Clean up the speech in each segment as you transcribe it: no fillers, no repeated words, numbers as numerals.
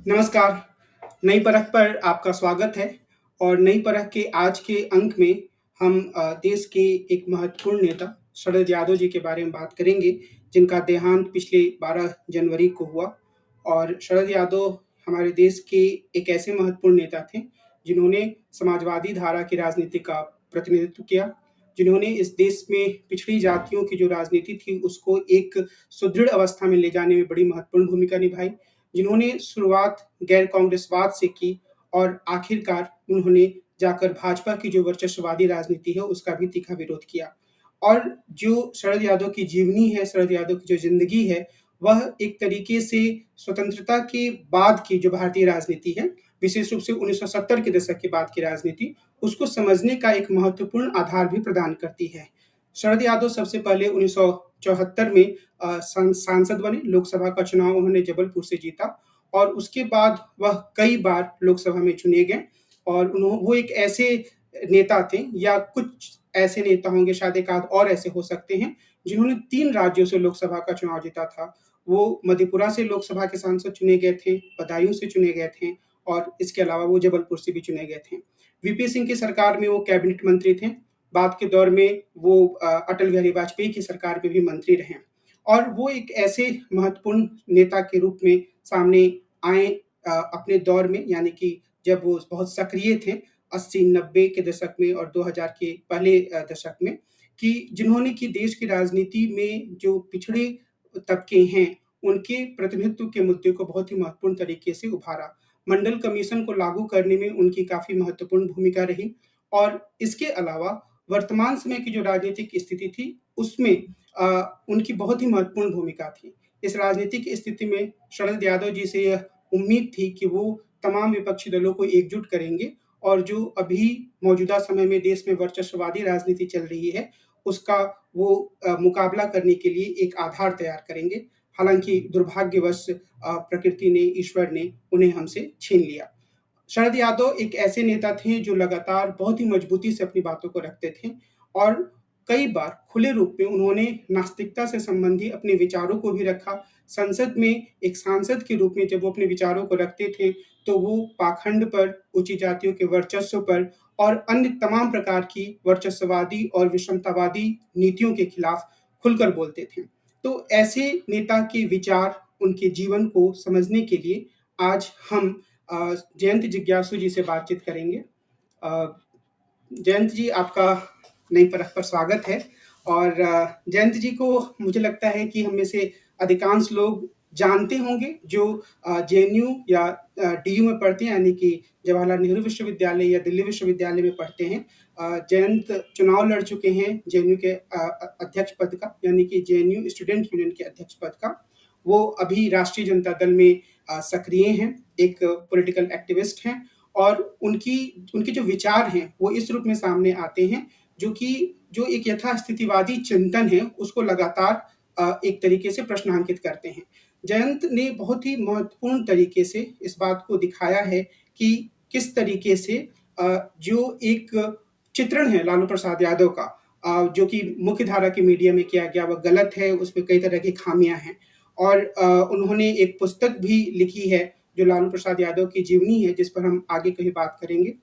नमस्कार। नई परख पर आपका स्वागत है और नई परख के आज के अंक में हम देश के एक महत्वपूर्ण नेता शरद यादव जी के बारे में बात करेंगे, जिनका देहांत पिछले 12 जनवरी को हुआ। और शरद यादव हमारे देश के एक ऐसे महत्वपूर्ण नेता थे, जिन्होंने समाजवादी धारा की राजनीति का प्रतिनिधित्व किया, जिन्होंने इस देश में पिछड़ी जातियों की जो राजनीति थी, उसको एक सुदृढ़ अवस्था में ले जाने में बड़ी महत्वपूर्ण भूमिका निभाई। जिन्होंने शुरुआत गैर कांग्रेसवाद से की और आखिरकार उन्होंने जाकर भाजपा की जो वर्चस्ववादी राजनीति है उसका भी तीखा विरोध किया। और जो शरद यादव की जीवनी है, शरद यादव की जो ज़िंदगी है, वह एक तरीके से स्वतंत्रता के बाद की जो भारतीय राजनीति है, विशेष रूप से 1970 के दशक के बाद की राजनीति, उसको समझने का एक महत्वपूर्ण आधार भी प्रदान करती है। शरद यादव सबसे पहले 1974 में सांसद बने, लोकसभा का चुनाव उन्होंने जबलपुर से जीता और उसके बाद वह कई बार लोकसभा में चुने गए और वो एक ऐसे नेता थे या कुछ ऐसे नेता होंगे, शायद एक आध और ऐसे हो सकते हैं, जिन्होंने 3 राज्यों से लोकसभा का चुनाव जीता था। वो मधेपुरा से लोकसभा के सांसद चुने गए थे, बदायूं से चुने गए थे और इसके अलावा वो जबलपुर से भी चुने गए थे। वीपी सिंह की सरकार में वो कैबिनेट मंत्री थे। बाद के दौर में वो अटल बिहारी वाजपेयी की सरकार में भी मंत्री रहे और वो एक ऐसे महत्वपूर्ण नेता के रूप में सामने आए अपने दौर में, यानी कि जब वो बहुत सक्रिय थे 80-90 के दशक में और 2000 के पहले दशक में, कि जिन्होंने कि देश की राजनीति में जो पिछड़े तबके हैं, उनके प्रतिनिधित्व के मुद्दे को बहुत ही महत्वपूर्ण तरीके से उभारा। मंडल कमीशन को लागू करने में उनकी काफ़ी महत्वपूर्ण भूमिका रही और इसके अलावा वर्तमान समय की जो राजनीतिक स्थिति थी, उसमें उनकी बहुत ही महत्वपूर्ण भूमिका थी। इस राजनीतिक स्थिति में शरद यादव जी से यह उम्मीद थी कि वो तमाम विपक्षी दलों को एकजुट करेंगे और जो अभी मौजूदा समय में देश में वर्चस्ववादी राजनीति चल रही है, उसका वो मुकाबला करने के लिए एक आधार तैयार करेंगे। हालाँकि दुर्भाग्यवश प्रकृति ने, ईश्वर ने उन्हें हमसे छीन लिया। शरद यादव एक ऐसे नेता थे जो लगातार बहुत ही मजबूती से अपनी बातों को रखते थे और कई बार खुले रूप में उन्होंने नास्तिकता से संबंधी अपने विचारों को भी रखा। संसद में एक सांसद के रूप में जब वो अपने विचारों को रखते थे, तो वो पाखंड पर, ऊंची जातियों के वर्चस्व पर और अन्य तमाम प्रकार की वर्चस्ववादी और विषमतावादी नीतियों के खिलाफ खुलकर बोलते थे। तो ऐसे नेता के विचार, उनके जीवन को समझने के लिए आज हम जयंत जिज्ञासु जी से बातचीत करेंगे। जयंत जी, आपका नई परख पर स्वागत है और जयंत जी को मुझे लगता है कि हम में से अधिकांश लोग जानते होंगे, जो जेएनयू या डीयू में पढ़ते हैं, यानी कि जवाहरलाल नेहरू विश्वविद्यालय या दिल्ली विश्वविद्यालय में पढ़ते हैं। जयंत चुनाव लड़ चुके हैं जेएनयू के अध्यक्ष पद का, यानी कि जेएनयू स्टूडेंट यूनियन के अध्यक्ष पद का। वो अभी राष्ट्रीय जनता दल में सक्रिय हैं, एक पॉलिटिकल एक्टिविस्ट हैं और उनकी उनके जो विचार हैं वो इस रूप में सामने आते हैं, जो एक यथास्थितिवादी चिंतन है उसको लगातार एक तरीके से प्रश्नांकित करते हैं। जयंत ने बहुत ही महत्वपूर्ण तरीके से इस बात को दिखाया है कि किस तरीके से जो एक चित्रण है लालू प्रसाद यादव का, जो कि मुख्य धारा की मीडिया में किया गया, वह गलत है, उसमें कई तरह की खामियां हैं। और उन्होंने एक पुस्तक भी लिखी है जो लालू प्रसाद यादव की जीवनी है, जिस पर हम आगे कहीं बात करेंगे।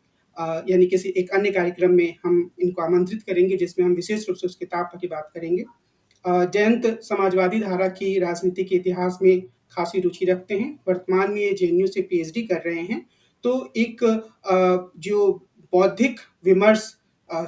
यानी किसी एक अन्य कार्यक्रम में हम इनको आमंत्रित करेंगे, जिसमें हम विशेष रूप से उस किताब पर ही बात करेंगे। जयंत समाजवादी धारा की राजनीति के इतिहास में खासी रुचि रखते हैं। वर्तमान में ये जेएनयू से पीएचडी कर रहे हैं। तो एक जो बौद्धिक विमर्श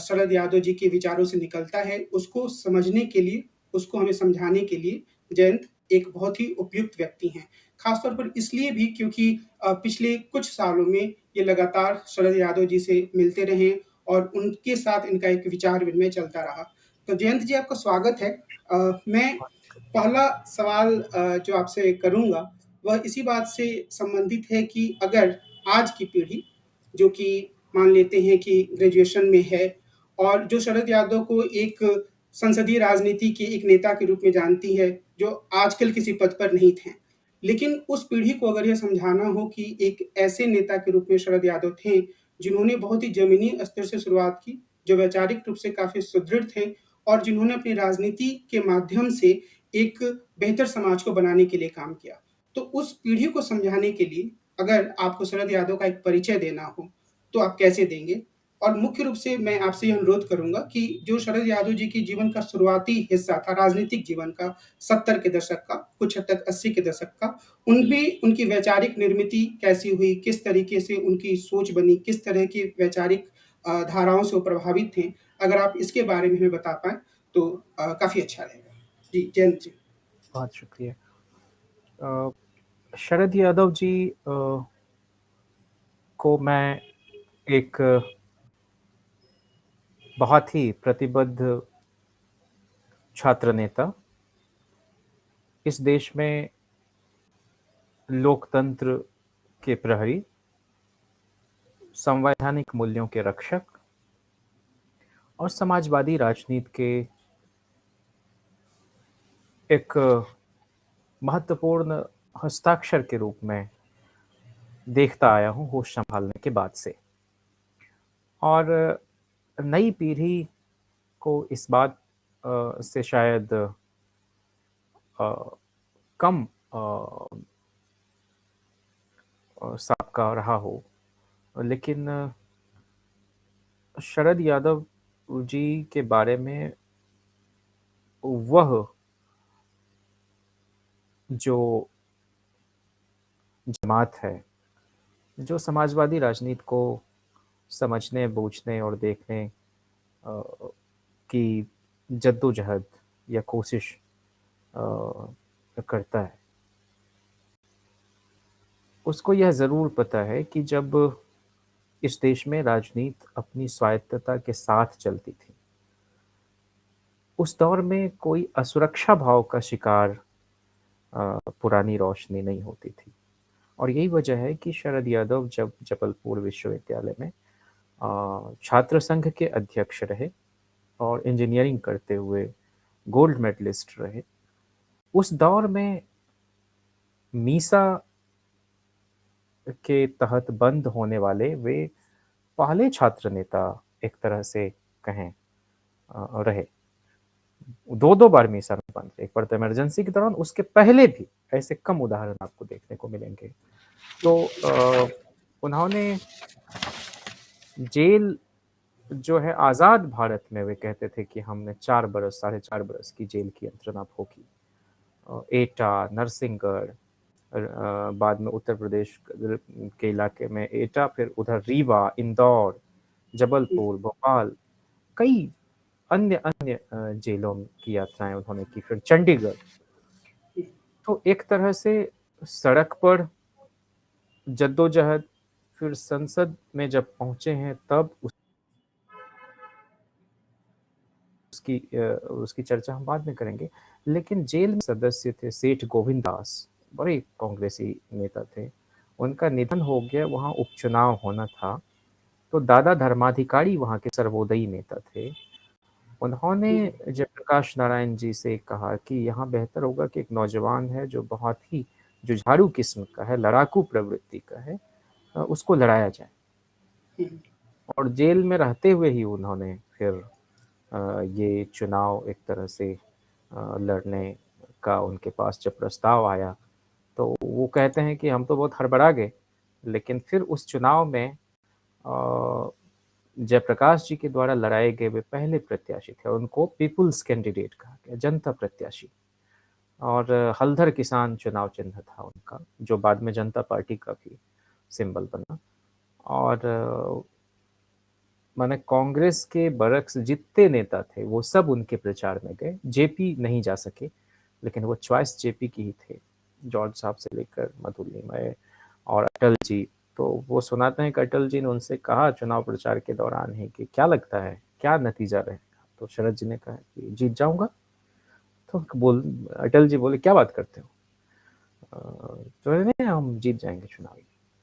शरद यादव जी के विचारों से निकलता है, उसको समझने के लिए, उसको हमें समझाने के लिए जयंत एक बहुत ही उपयुक्त व्यक्ति हैं। खासतौर पर इसलिए भी क्योंकि पिछले कुछ सालों में ये लगातार शरद यादव जी से मिलते रहे और उनके साथ इनका एक विचार विनिमय चलता रहा। तो जयंत जी, आपका स्वागत है। मैं पहला सवाल जो आपसे करूँगा, वह इसी बात से संबंधित है कि अगर आज की पीढ़ी, जो कि मान लेते हैं कि ग्रेजुएशन में है और जो शरद यादव को एक संसदीय राजनीति के एक नेता के रूप में जानती है, जो आजकल किसी पद पर नहीं थे। लेकिन उस पीढ़ी को अगर यह समझाना हो कि एक ऐसे नेता के रूप में शरद यादव थे, जिन्होंने बहुत ही ज़मीनी स्तर से शुरुआत की, जो वैचारिक रूप से काफ़ी सुदृढ़ थे और जिन्होंने अपनी राजनीति के माध्यम से एक बेहतर समाज को बनाने के लिए काम किया। तो उस पीढ़ी को समझाने के लिए अगर आपको शरद यादव का एक परिचय देना हो, तो आप कैसे देंगे? और मुख्य रूप से मैं आपसे यह अनुरोध करूँगा कि जो शरद यादव जी के जीवन का शुरुआती हिस्सा था, राजनीतिक जीवन का, 70 के दशक का, कुछ हद तक 80 के दशक का, उनमें उनकी वैचारिक निर्मिति कैसी हुई, किस तरीके से उनकी सोच बनी, किस तरह की वैचारिक धाराओं से वो प्रभावित थे, अगर आप इसके बारे में हमें बता पाएँ, तो काफ़ी अच्छा रहेगा। जी, जयंत जी। बहुत शुक्रिया। शरद यादव जी को मैं एक बहुत ही प्रतिबद्ध छात्र नेता, इस देश में लोकतंत्र के प्रहरी, संवैधानिक मूल्यों के रक्षक और समाजवादी राजनीति के एक महत्वपूर्ण हस्ताक्षर के रूप में देखता आया हूँ होश संभालने के बाद से। और नई पीढ़ी को इस बात से शायद कम साबका रहा हो, लेकिन शरद यादव जी के बारे में वह जो जमात है, जो समाजवादी राजनीति को समझने, बूझने और देखने की जद्दोजहद या कोशिश करता है, उसको यह ज़रूर पता है कि जब इस देश में राजनीति अपनी स्वायत्तता के साथ चलती थी, उस दौर में कोई असुरक्षा भाव का शिकार पुरानी रोशनी नहीं होती थी। और यही वजह है कि शरद यादव जब जबलपुर विश्वविद्यालय में छात्र संघ के अध्यक्ष रहे और इंजीनियरिंग करते हुए गोल्ड मेडलिस्ट रहे, उस दौर में मीसा के तहत बंद होने वाले वे पहले छात्र नेता एक तरह से कहें रहे। 2-2 बार मीसा में बंद, एक बार तो इमरजेंसी के दौरान, उसके पहले भी ऐसे कम उदाहरण आपको देखने को मिलेंगे। तो उन्होंने जेल जो है आज़ाद भारत में, वे कहते थे कि हमने 4 बरस, 4.5 बरस की जेल की यंत्रणा भोगी। एटा, नरसिंहगढ़, बाद में उत्तर प्रदेश के इलाके में एटा, फिर उधर रीवा, इंदौर, जबलपुर, भोपाल, कई अन्य अन्य जेलों की यात्राएं उन्होंने की, फिर चंडीगढ़। तो एक तरह से सड़क पर जद्दोजहद, फिर संसद में जब पहुंचे हैं तब उसकी चर्चा हम बाद में करेंगे। लेकिन जेल में सदस्य थे सेठ गोविंद दास, बड़े कांग्रेसी नेता थे। उनका निधन हो गया, वहाँ उपचुनाव होना था, तो दादा धर्माधिकारी वहाँ के सर्वोदयी नेता थे। उन्होंने जयप्रकाश नारायण जी से कहा कि यहाँ बेहतर होगा कि एक नौजवान है जो बहुत ही जुझारू किस्म का है, लड़ाकू प्रवृत्ति का है, उसको लड़ाया जाए। और जेल में रहते हुए ही उन्होंने फिर ये चुनाव एक तरह से लड़ने का उनके पास जब प्रस्ताव आया, तो वो कहते हैं कि हम तो बहुत हड़बड़ा गए, लेकिन फिर उस चुनाव में जयप्रकाश जी के द्वारा लड़ाए गए वे पहले प्रत्याशी थे। उनको पीपुल्स कैंडिडेट कहा गया, जनता प्रत्याशी। और हलधर किसान चुनाव चिन्ह था उनका, जो बाद में जनता पार्टी का भी सिंबल बना। और माने कांग्रेस के बरक्स जितने नेता थे वो सब उनके प्रचार में गए। जेपी नहीं जा सके, लेकिन वो चॉइस जेपी की ही थे, जॉर्ज साहब से लेकर मधुली मय और अटल जी। तो वो सुनाते हैं कि अटल जी ने उनसे कहा चुनाव प्रचार के दौरान ही कि क्या लगता है क्या नतीजा रहेगा, तो शरद जी ने कहा कि जीत जाऊंगा। तो अटल जी बोले क्या बात करते हो, तो नहीं हम जीत जाएंगे चुनाव।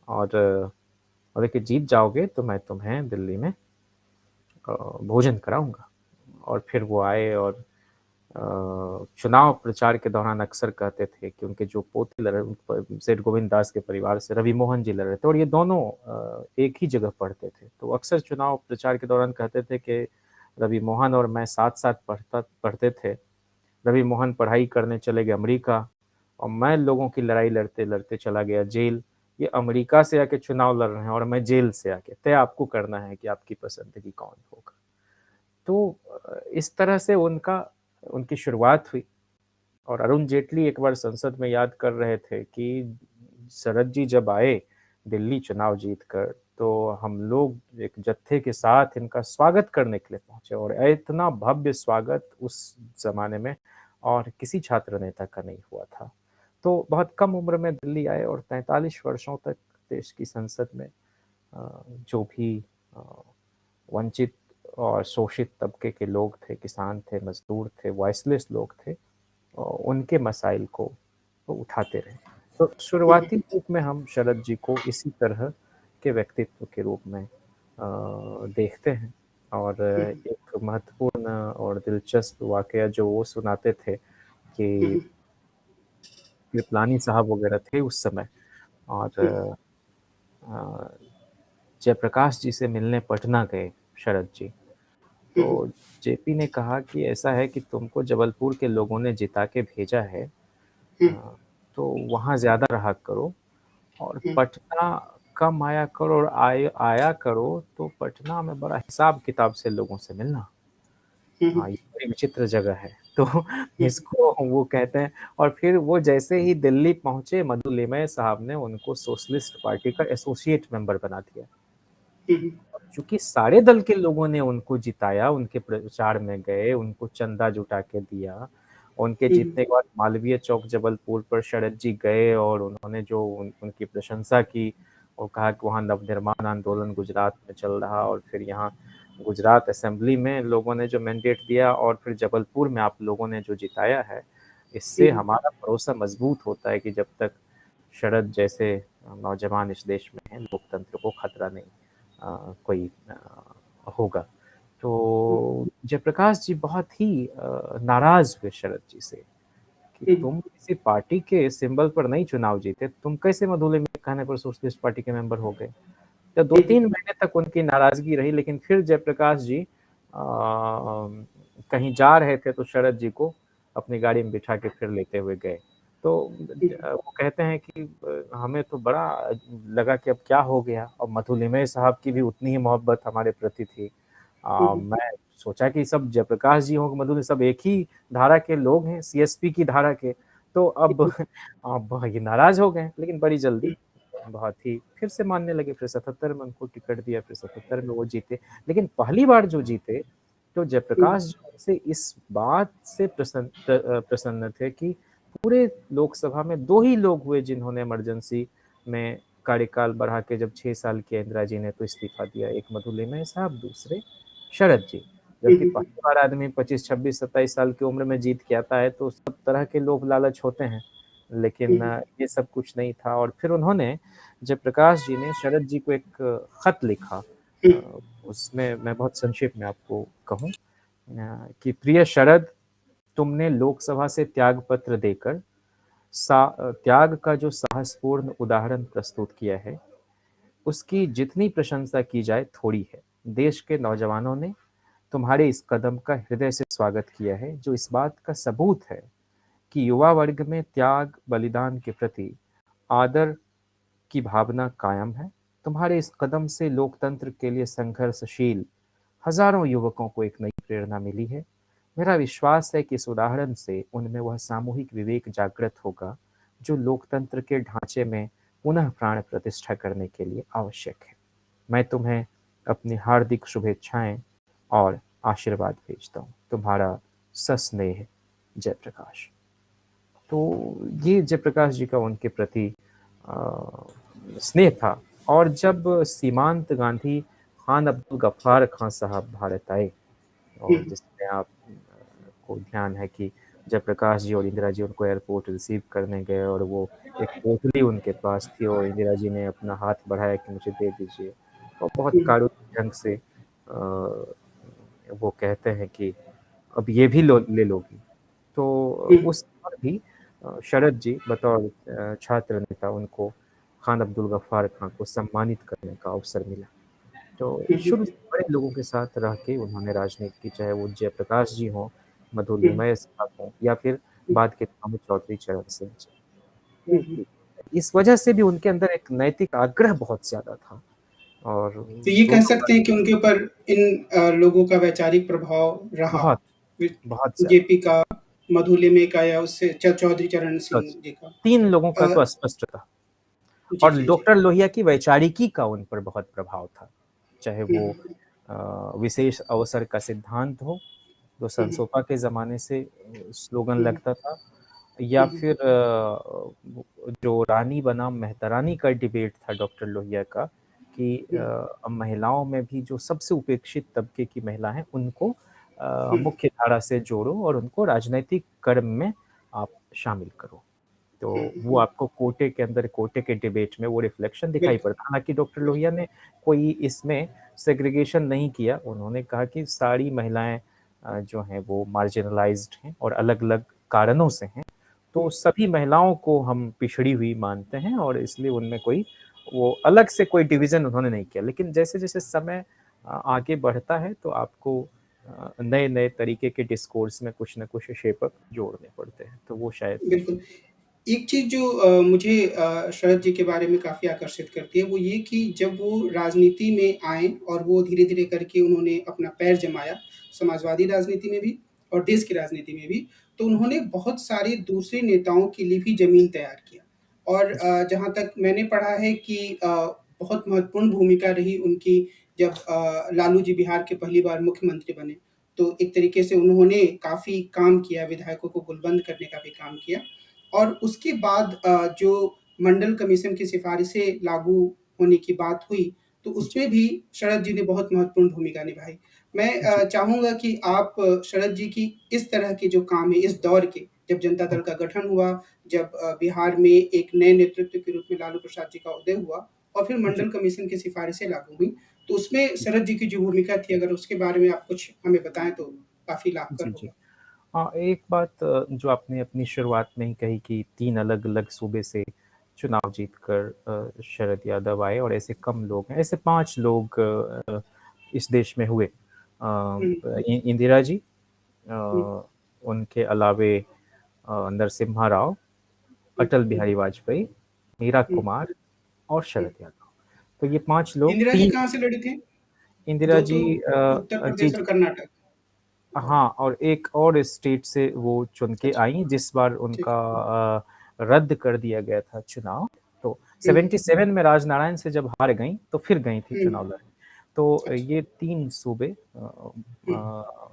और कि जीत जाओगे तो मैं तुम्हें दिल्ली में भोजन कराऊंगा। और फिर वो आए और चुनाव प्रचार के दौरान अक्सर कहते थे कि उनके जो पोते लड़े सेठ गोविंद दास के परिवार से रवि मोहन जी लड़ रहे थे, और ये दोनों एक ही जगह पढ़ते थे। तो अक्सर चुनाव प्रचार के दौरान कहते थे कि रवि मोहन और मैं साथ साथ पढ़ते थे। रवि मोहन पढ़ाई करने चले गए अमेरिका, और मैं लोगों की लड़ाई लड़ते लड़ते चला गया जेल। ये अमेरिका से आके चुनाव लड़ रहे हैं और मैं जेल से आके, तय आपको करना है कि आपकी पसंदगी कौन होगा। तो इस तरह से उनकी शुरुआत हुई। और अरुण जेटली एक बार संसद में याद कर रहे थे कि शरद जी जब आए दिल्ली चुनाव जीत कर, तो हम लोग एक जत्थे के साथ इनका स्वागत करने के लिए पहुंचे, और इतना भव्य स्वागत उस जमाने में और किसी छात्र नेता का नहीं हुआ था। तो बहुत कम उम्र में दिल्ली आए और 43 वर्षों तक देश की संसद में जो भी अ, वंचित और शोषित तबके के लोग थे, किसान थे, मजदूर थे, वॉइसलेस लोग थे, उनके मसाइल को वो उठाते रहे। तो शुरुआती रूप में हम शरद जी को इसी तरह के व्यक्तित्व के रूप में देखते हैं। और एक महत्वपूर्ण और दिलचस्प वाकया जो वो सुनाते थे कि कृपलानी साहब वगैरह थे उस समय, और अ, जयप्रकाश जी से मिलने पटना गए शरद जी। तो जेपी ने कहा कि ऐसा है कि तुमको जबलपुर के लोगों ने जिता के भेजा है, अ, तो वहाँ ज़्यादा रहा करो, और पटना कम आया करो, और आया करो तो पटना में बड़ा हिसाब किताब से लोगों से मिलना। हाँ, ये बड़ी विचित्र जगह है। तो इसको वो कहते हैं। और फिर वो जैसे ही दिल्ली पहुंचे, मधु लिमय साहब ने उनको सोशलिस्ट पार्टी का एसोसिएट मेंबर बना दिया। चूंकि सारे दल के लोगों ने उनको जिताया, उनके प्रचार में गए, उनको चंदा जुटा के दिया। उनके जीतने के बाद मालवीय चौक जबलपुर पर शरद जी गए और उन्होंने जो उनकी प्रशंसा की और कहा कि वहाँ नवनिर्माण आंदोलन गुजरात में चल रहा, और फिर यहाँ गुजरात असेंबली में लोगों ने जो मैंडेट दिया और फिर जबलपुर में आप लोगों ने जो जिताया है, इससे हमारा भरोसा मजबूत होता है कि जब तक शरद जैसे नौजवान इस देश में हैं, लोकतंत्र को खतरा नहीं कोई होगा। तो जयप्रकाश जी बहुत ही नाराज हुए शरद जी से कि तुम किसी पार्टी के सिंबल पर नहीं चुनाव जीते, तुम कैसे मधुले में कहने पर सोशलिस्ट पार्टी के मेंबर हो गए। तो 2-3 महीने तक उनकी नाराजगी रही, लेकिन फिर जयप्रकाश जी कहीं जा रहे थे तो शरद जी को अपनी गाड़ी में बिठा के फिर लेते हुए गए। तो वो कहते हैं कि हमें तो बड़ा लगा कि अब क्या हो गया, और मधुलिमय साहब की भी उतनी ही मोहब्बत हमारे प्रति थी। मैं सोचा कि सब जयप्रकाश जी हों, मधुलिमय सब एक ही धारा के लोग हैं, सीएसपी की धारा के, तो अब ये नाराज हो गए, लेकिन बड़ी जल्दी बहुत ही फिर से मानने लगे। फिर 77 में उनको टिकट दिया, फिर 77 में वो जीते। लेकिन पहली बार जो जीते, तो जयप्रकाश जी से इस बात से प्रसन्न थे कि पूरे लोकसभा में 2 ही लोग हुए जिन्होंने इमरजेंसी में कार्यकाल बढ़ा के जब 6 साल किया इंदिरा जी ने तो इस्तीफा दिया। एक मधुलिमय साहब, दूसरे शरद जी। जबकि पहली बार आदमी 25, 26, 27 साल की उम्र में जीत के आता है तो सब तरह के लोभ लालच होते हैं, लेकिन ये सब कुछ नहीं था। और फिर उन्होंने, जयप्रकाश जी ने शरद जी को एक खत लिखा। उसमें मैं बहुत संक्षेप में आपको कहूँ कि प्रिय शरद, तुमने लोकसभा से त्याग पत्र देकर त्याग का जो साहसपूर्ण उदाहरण प्रस्तुत किया है, उसकी जितनी प्रशंसा की जाए थोड़ी है। देश के नौजवानों ने तुम्हारे इस कदम का हृदय से स्वागत किया है, जो इस बात का सबूत है कि युवा वर्ग में त्याग बलिदान के प्रति आदर की भावना कायम है। तुम्हारे इस कदम से लोकतंत्र के लिए संघर्षशील हजारों युवकों को एक नई प्रेरणा मिली है। मेरा विश्वास है कि इस उदाहरण से उनमें वह सामूहिक विवेक जागृत होगा जो लोकतंत्र के ढांचे में पुनः प्राण प्रतिष्ठा करने के लिए आवश्यक है। मैं तुम्हें अपनी हार्दिक शुभेच्छाएं और आशीर्वाद भेजता हूँ। तुम्हारा सस्नेह, जयप्रकाश। तो ये जयप्रकाश जी का उनके प्रति अ, स्नेह था। और जब सीमांत गांधी खान अब्दुल गफ्फार खान साहब भारत आए, और जिसमें आप को ध्यान है कि जयप्रकाश जी और इंदिरा जी उनको एयरपोर्ट रिसीव करने गए, और वो एक पोटली उनके पास थी और इंदिरा जी ने अपना हाथ बढ़ाया कि मुझे दे दीजिए, और बहुत कारुण्य ढंग से वो कहते हैं कि अब ये भी ले लोगी। तो उस पर भी शरद जी बतौर छात्र नेता उनको खान अब्दुल गफ्फार खान को सम्मानित करने का अवसर मिला। तो शुरू से बड़े लोगों के साथ रह के उन्होंने राजनीति की, चाहे वो जयप्रकाश जी हों, मधुलिमय साहब हों, या फिर बाद के दामोदर चौधरी चरण सिंह जी। इस वजह से भी उनके अंदर एक नैतिक आग्रह बहुत ज़्यादा था और तो ये कह दोनों सकते हैं कि उनके ऊपर इन लोगों का वैचारिक प्रभाव रहा। बहुत, बहुत ज़्यादा। जेपी का, मधुलिमी का या उससे चौधरी चरण सिंह सच, जी का। 3 लोगों का अ, तो स्पष्ट था जी, और जी, जी। डॉक्टर लोहिया की वैचारिकी का उन पर बहुत प्रभाव था। चाहे हुँ, वो हुँ, विशेष अवसर का सिद्धांत हो, जो हुँ, हुँ, संसोपा के ज़माने से स्लोगन हुँ, लगता था या हुँ, हुँ, फिर जो रानी बनाम मेहतरानी का डिबेट था डॉक्टर लोहिया का कि हुँ, महिलाओं में भी जो सबसे उपेक्षित तबके की महिला हैं, उनको हुँ, मुख्य धारा से जोड़ो और उनको राजनैतिक कर्म में आप शामिल करो। तो हुँ, हुँ, वो आपको कोटे के अंदर कोटे के डिबेट में वो रिफ्लेक्शन दिखाई बिल्कुल, पड़ता। हालाँकि डॉक्टर बिल्कुल। लोहिया ने कोई इसमें सेग्रीगेशन नहीं किया। उन्होंने कहा कि सारी महिलाएँ जो हैं वो मार्जिनलाइज़्ड हैं और अलग-अलग कारणों से हैं। तो हुँ, सभी महिलाओं को हम पिछड़ी हुई मानते हैं और इसलिए उनमें कोई वो अलग से कोई डिवीज़न उन्होंने नहीं किया। लेकिन जैसे-जैसे समय आगे बढ़ता है तो आपको नए-नए तरीके के डिस्कोर्स में कुछ न कुछ शेपअप जोड़ने पड़ते हैं। तो वो शायद बिल्कुल। एक चीज़ जो मुझे शरद जी के बारे में काफ़ी आकर्षित करती है, वो ये कि जब वो राजनीति में आए और वो धीरे-धीरे करके उन्होंने अपना पैर जमाया, समाजवादी राजनीति में भी और देश की राजनीति में भी, तो उन्होंने बहुत सारे दूसरे नेताओं के लिए भी ज़मीन तैयार किया। और जी, जहाँ तक मैंने पढ़ा है कि बहुत महत्वपूर्ण भूमिका रही उनकी जब लालू जी बिहार के पहली बार मुख्यमंत्री बने, तो एक तरीके से उन्होंने काफ़ी काम किया, विधायकों को गुलबंद करने का भी काम किया। और उसके बाद जो मंडल कमीशन की सिफ़ारिशें लागू होने की बात हुई, तो जी, उसमें भी शरद जी ने बहुत महत्वपूर्ण भूमिका निभाई। मैं जी। चाहूँगा कि आप शरद जी की इस तरह के जो काम है, इस दौर के, जब जनता हुँ, दल का गठन हुआ, जब बिहार में एक नए नेतृत्व के रूप में लालू प्रसाद जी का उदय हुआ और फिर जी, मंडल कमीशन की सिफ़ारिशें लागू हुईं, तो उसमें जी, शरद जी की जो भूमिका थी, अगर उसके बारे में आप कुछ हमें बताएँ तो काफ़ी लाभकर जी, जी। होगा। हाँ, एक बात जो आपने अपनी शुरुआत में ही कही कि 3 अलग-अलग सूबे से चुनाव जीतकर शरद यादव आए और ऐसे कम लोग हैं, ऐसे 5 लोग इस देश में हुए। हुँ, इंदिरा जी हुँ, उनके अलावे नरसिम्हा राव, हुँ, अटल हुँ, बिहारी वाजपेयी, मीरा हुँ, कुमार और हुँ। शरद यादव। तो ये 5 लोग इंदिरा जी 3 कहाँ से लड़ी थीं? इंदिरा 2 जी तो उत्तर जी, प्रदेश और जी। कर्नाटक। हाँ, और एक और स्टेट से वो चुन के अच्छा, आईं जिस बार ठीक उनका है। रद्द कर दिया गया था चुनाव। तो हुँ, 77 में राजनारायण से जब हार गईं, तो फिर गई थी हुँ, चुनाव लड़ने। तो अच्छा। ये 3 सूबे हुँ,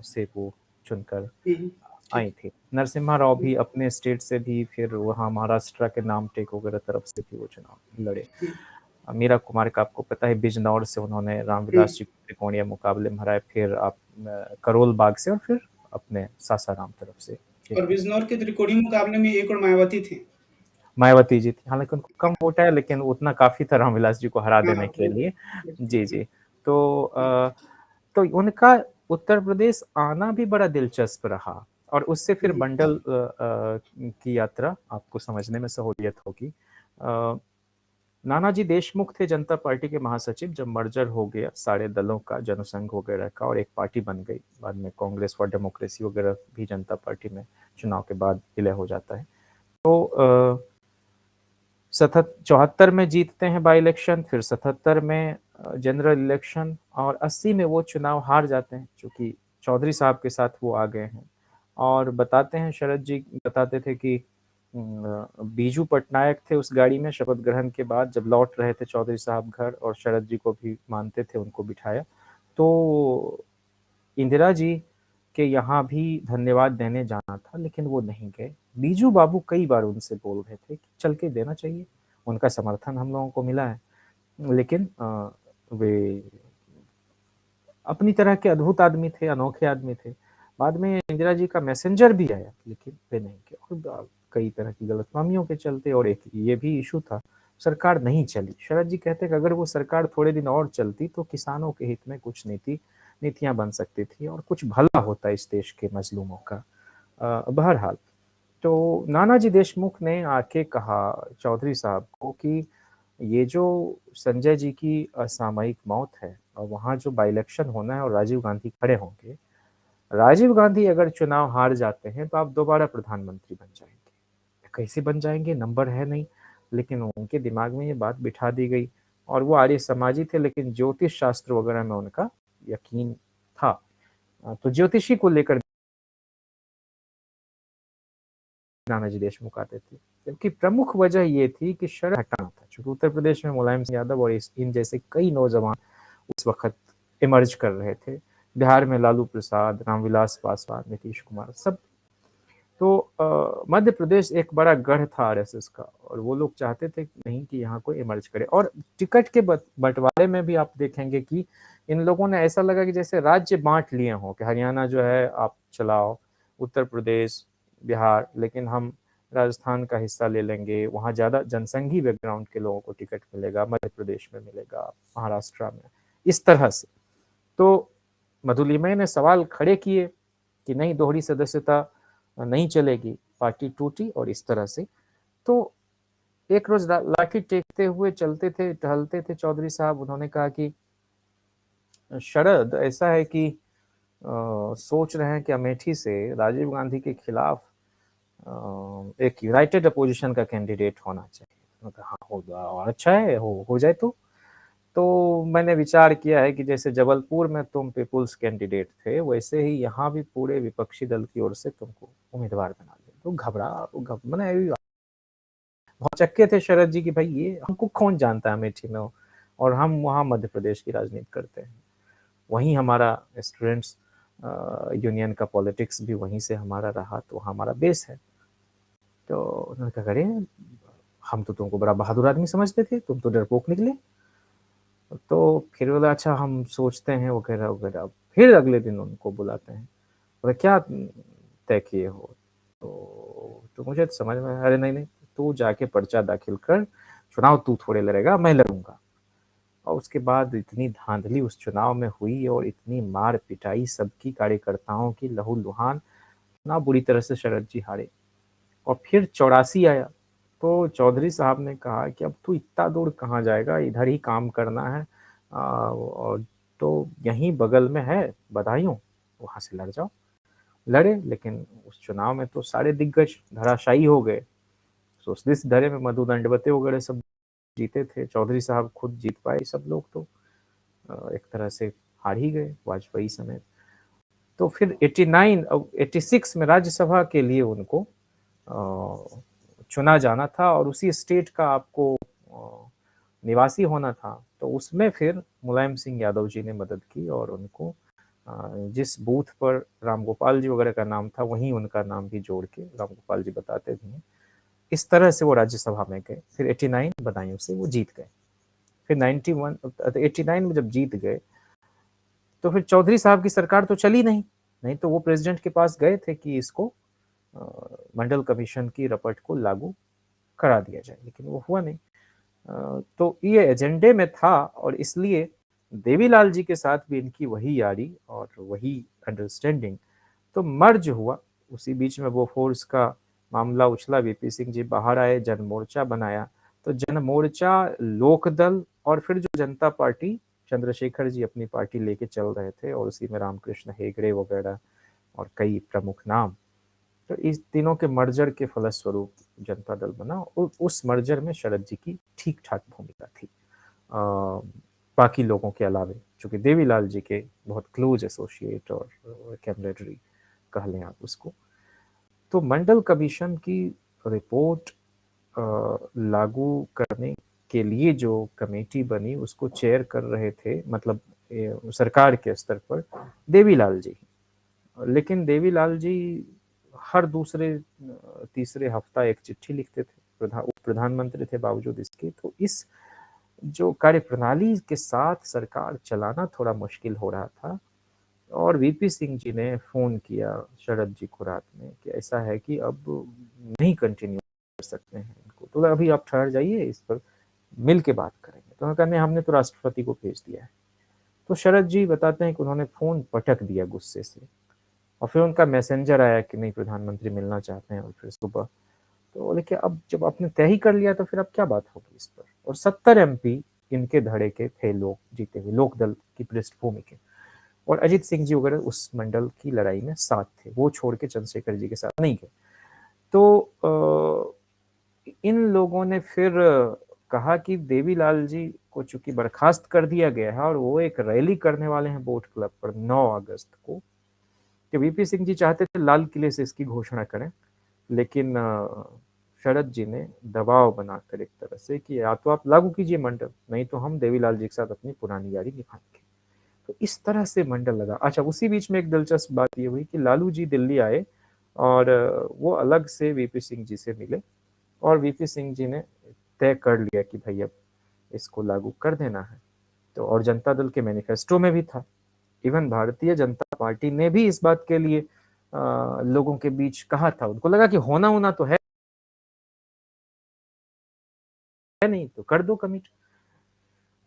से वो चुनकर हुँ, हुँ, आई ठीक थी। नरसिम्हा राव है। हुँ, भी अपने स्टेट से भी फिर वहाँ महाराष्ट्र के नामटेक वगैरह तरफ से भी वो चुनाव लड़े। हुँ, मीरा कुमार का आपको पता है बिजनौर से उन्होंने हुँ, रामविलास जी को त्रिकोणीय मुकाबले में हराए, फिर आप करोल बाग से और फिर अपने सासाराम तरफ से और जीते। बिजनौर के त्रिकोणीय मुकाबले में एक और मायावती थीं। मायावती जी थी, हालाँकि उनको कम वोट आया लेकिन उतना काफ़ी था रामविलास जी को हरा हाँ, देने हाँ, के लिए। बिल्कुल, बिल्कुल। जी, हुँ, जी। तो हुँ, तो उनका उत्तर प्रदेश आना भी बड़ा दिलचस्प रहा और उससे फिर हुँ, मंडल की यात्रा आपको समझने में सहूलियत होगी। नानाजी देशमुख थे जनता पार्टी के महासचिव जब मर्जर हो गया सारे दलों का, जनसंघ वगैरह का और एक पार्टी बन गई। बाद में कांग्रेस फॉर डेमोक्रेसी वगैरह भी जनता पार्टी में चुनाव के बाद विलय हो जाता है। तो 74 में जीतते हैं बाई इलेक्शन, फिर 77 में जनरल इलेक्शन और 80 में वो चुनाव हार जाते हैं, चूँकि चौधरी साहब के साथ वो आ गए हैं। और बताते हैं शरद जी बताते थे कि बीजू पटनायक थे उस गाड़ी में शपथ ग्रहण के बाद जब लौट रहे थे चौधरी साहब घर और शरद जी को भी मानते थे, उनको बिठाया। तो इंदिरा जी के यहाँ भी धन्यवाद देने जाना था लेकिन वो नहीं गए। बीजू बाबू कई बार उनसे बोल रहे थे कि चल के देना चाहिए, उनका समर्थन हम लोगों को मिला है। लेकिन वे अपनी तरह के अद्भुत आदमी थे, अनोखे आदमी थे। बाद में इंदिरा जी का मैसेंजर भी आया लेकिन वे नहीं गए और कई तरह की गलतफ़हमियों के चलते और एक ये भी इश्यू था, सरकार नहीं चली। शरद जी कहते हैं कि अगर वो सरकार थोड़े दिन और चलती तो किसानों के हित में कुछ नीतियाँ बन सकती थी और कुछ भला होता इस देश के मज़लूमों का। बहरहाल तो नानाजी देशमुख ने आके कहा चौधरी साहब को कि ये जो संजय जी की असामयिक मौत है और वहाँ जो बाई इलेक्शन होना है और राजीव गांधी खड़े होंगे, राजीव गांधी अगर चुनाव हार जाते हैं तो आप दोबारा प्रधानमंत्री बन जाएँगे। कैसे बन जाएँगे? नंबर है नहीं। लेकिन उनके दिमाग में ये बात बिठा दी गई और वो आर्य समाजी थे, लेकिन ज्योतिष शास्त्र वगैरह में उनका यकीन था। तो ज्योतिषी को लेकर नानाजी देशमुख आते थे, जबकि प्रमुख वजह ये थी कि शरद हटाना था, क्योंकि उत्तर प्रदेश में मुलायम सिंह यादव और इन जैसे कई नौजवान उस वक्त इमर्ज कर रहे थे। बिहार में लालू प्रसाद, रामविलास पासवान, नीतीश कुमार, सब। तो मध्य प्रदेश एक बड़ा गढ़ था आरएसएस का, और वो लोग चाहते थे नहीं कि यहाँ कोई इमर्ज करे। और टिकट के बंटवारे में भी आप देखेंगे कि इन लोगों ने ऐसा लगा कि जैसे राज्य बांट लिए हों, कि हरियाणा जो है आप चलाओ, उत्तर प्रदेश, बिहार, लेकिन हम राजस्थान का हिस्सा ले लेंगे, वहाँ ज़्यादा जनसंघी बैकग्राउंड के लोगों को टिकट मिलेगा, मध्य प्रदेश में मिलेगा, महाराष्ट्र में, इस तरह से। तो मधुलिमय ने सवाल खड़े किए कि नहीं, दोहरी सदस्यता नहीं चलेगी, पार्टी टूटी, और इस तरह से। तो एक रोज लाठी टेकते हुए चलते थे, टहलते थे चौधरी साहब, उन्होंने कहा कि शरद, ऐसा है कि सोच रहे हैं कि अमेठी से राजीव गांधी के खिलाफ एक यूनाइटेड अपोजिशन का कैंडिडेट होना चाहिए। हाँ, होगा, और अच्छा है, हो जाए तो मैंने विचार किया है कि जैसे जबलपुर में तुम पीपुल्स कैंडिडेट थे, वैसे ही यहाँ भी पूरे विपक्षी दल की ओर से तुमको उम्मीदवार बना दे। तो मैंने बहुत चक्के थे शरद जी की, भाई ये हमको कौन जानता है अमेठी में हो, और हम वहाँ मध्य प्रदेश की राजनीति करते हैं, वहीं हमारा स्टूडेंट्स यूनियन का पॉलिटिक्स भी वहीं से हमारा रहा, तो हमारा बेस है। तो उन्होंने कहा, अरे हम तो तुमको बड़ा बहादुर आदमी समझते थे, तुम तो डरपोक निकले। तो फिर बोला अच्छा हम सोचते हैं वगैरह वगैरह। फिर अगले दिन उनको बुलाते हैं, बोला क्या तय किए हो? तो मुझे तो समझ में, अरे नहीं नहीं, तू जाके पर्चा दाखिल कर, चुनाव तू थोड़े लड़ेगा, मैं लड़ूंगा। और उसके बाद इतनी धांधली उस चुनाव में हुई, और इतनी मार पिटाई सबकी, कार्यकर्ताओं की, लहूलुहान, ना बुरी तरह से शरद जी हारे। और फिर 84 आया, तो चौधरी साहब ने कहा कि अब तू इतना दूर कहाँ जाएगा, इधर ही काम करना है, और तो यहीं बगल में है बदायूं, वहां से लड़ जाओ। लड़े, लेकिन उस चुनाव में तो सारे दिग्गज धराशायी हो गए। तो इस धरे में मधु दंडवते वगैरह सब जीते थे, चौधरी साहब खुद जीत पाए, सब लोग तो एक तरह से हार ही गए, वाजपेयी समेत। तो फिर 89 और 86 में राज्यसभा के लिए उनको चुना जाना था, और उसी स्टेट का आपको निवासी होना था। तो उसमें फिर मुलायम सिंह यादव जी ने मदद की, और उनको जिस बूथ पर रामगोपाल जी वगैरह का नाम था, वहीं उनका नाम भी जोड़ के रामगोपाल जी बताते थे। इस तरह से वो राज्यसभा में गए। फिर 89 बदायूं से वो जीत गए। फिर 89 में जब जीत गए, तो फिर चौधरी साहब की सरकार तो चली नहीं। नहीं तो वो प्रेसिडेंट के पास गए थे कि इसको मंडल कमीशन की रपट को लागू करा दिया जाए, लेकिन वो हुआ नहीं। तो ये एजेंडे में था, और इसलिए देवीलाल जी के साथ भी इनकी वही यारी और वही अंडरस्टैंडिंग। तो मर्ज हुआ। उसी बीच में वो फोर्स का मामला उछला, वीपी सिंह जी बाहर आए, जन मोर्चा बनाया। तो जन मोर्चा, लोकदल, और फिर जो जनता पार्टी, चंद्रशेखर जी अपनी पार्टी लेके चल रहे थे, और उसी में रामकृष्ण हेगड़े वगैरह और कई प्रमुख नाम। तो इस तीनों के मर्जर के फलस्वरूप जनता दल बना, और उस मर्जर में शरद जी की ठीक ठाक भूमिका थी, बाकी लोगों के अलावे, चूंकि देवीलाल जी के बहुत क्लोज एसोसिएट और कैमरेडरी कह लें आप उसको। तो मंडल कमीशन की रिपोर्ट लागू करने के लिए जो कमेटी बनी, उसको चेयर कर रहे थे, मतलब सरकार के स्तर पर देवीलाल जी। लेकिन देवीलाल जी हर दूसरे तीसरे हफ्ता एक चिट्ठी लिखते थे, प्रधानमंत्री थे बावजूद इसके। तो इस जो कार्यप्रणाली के साथ सरकार चलाना थोड़ा मुश्किल हो रहा था। और वीपी सिंह जी ने फोन किया शरद जी को रात में कि ऐसा है कि अब नहीं कंटिन्यू कर सकते हैं इनको, तो अभी आप ठहर जाइए, इस पर मिल के बात करेंगे। तो उन्होंने कहा हमने तो राष्ट्रपति को भेज दिया है। तो शरद जी बताते हैं कि उन्होंने फोन पटक दिया गुस्से से, और फिर उनका मैसेंजर आया कि नहीं, प्रधानमंत्री मिलना चाहते हैं, और फिर सुबह। तो बोले कि अब जब आपने तय ही कर लिया, तो फिर अब क्या बात होगी इस पर। और 70 एमपी इनके धड़े के थे लोग जीते हुए, लोकदल की पृष्ठभूमि के। और अजित सिंह जी वगैरह उस मंडल की लड़ाई में साथ थे, वो छोड़ के चंद्रशेखर जी के साथ नहीं गए। तो इन लोगों ने फिर कहा कि देवीलाल जी को चूंकि बर्खास्त कर दिया गया है और वो एक रैली करने वाले हैं बोट क्लब पर 9 अगस्त को, कि वीपी सिंह जी चाहते थे लाल किले से इसकी घोषणा करें, लेकिन शरद जी ने दबाव बनाकर एक तरह से कि या तो आप लागू कीजिए मंडल, नहीं तो हम देवीलाल जी के साथ अपनी पुरानी यारी निभाएंगे। तो इस तरह से मंडल लगा। अच्छा, उसी बीच में एक दिलचस्प बात ये हुई कि लालू जी दिल्ली आए और वो अलग से वीपी सिंह जी से मिले और वीपी सिंह जी ने तय कर लिया कि भाई अब इसको लागू कर देना है। तो और जनता दल के मैनिफेस्टो में भी था। इवन भारतीय जनता पार्टी ने भी इस बात के लिए लोगों के बीच कहा था, उनको लगा कि होना होना तो है नहीं, तो कर दो कमिट।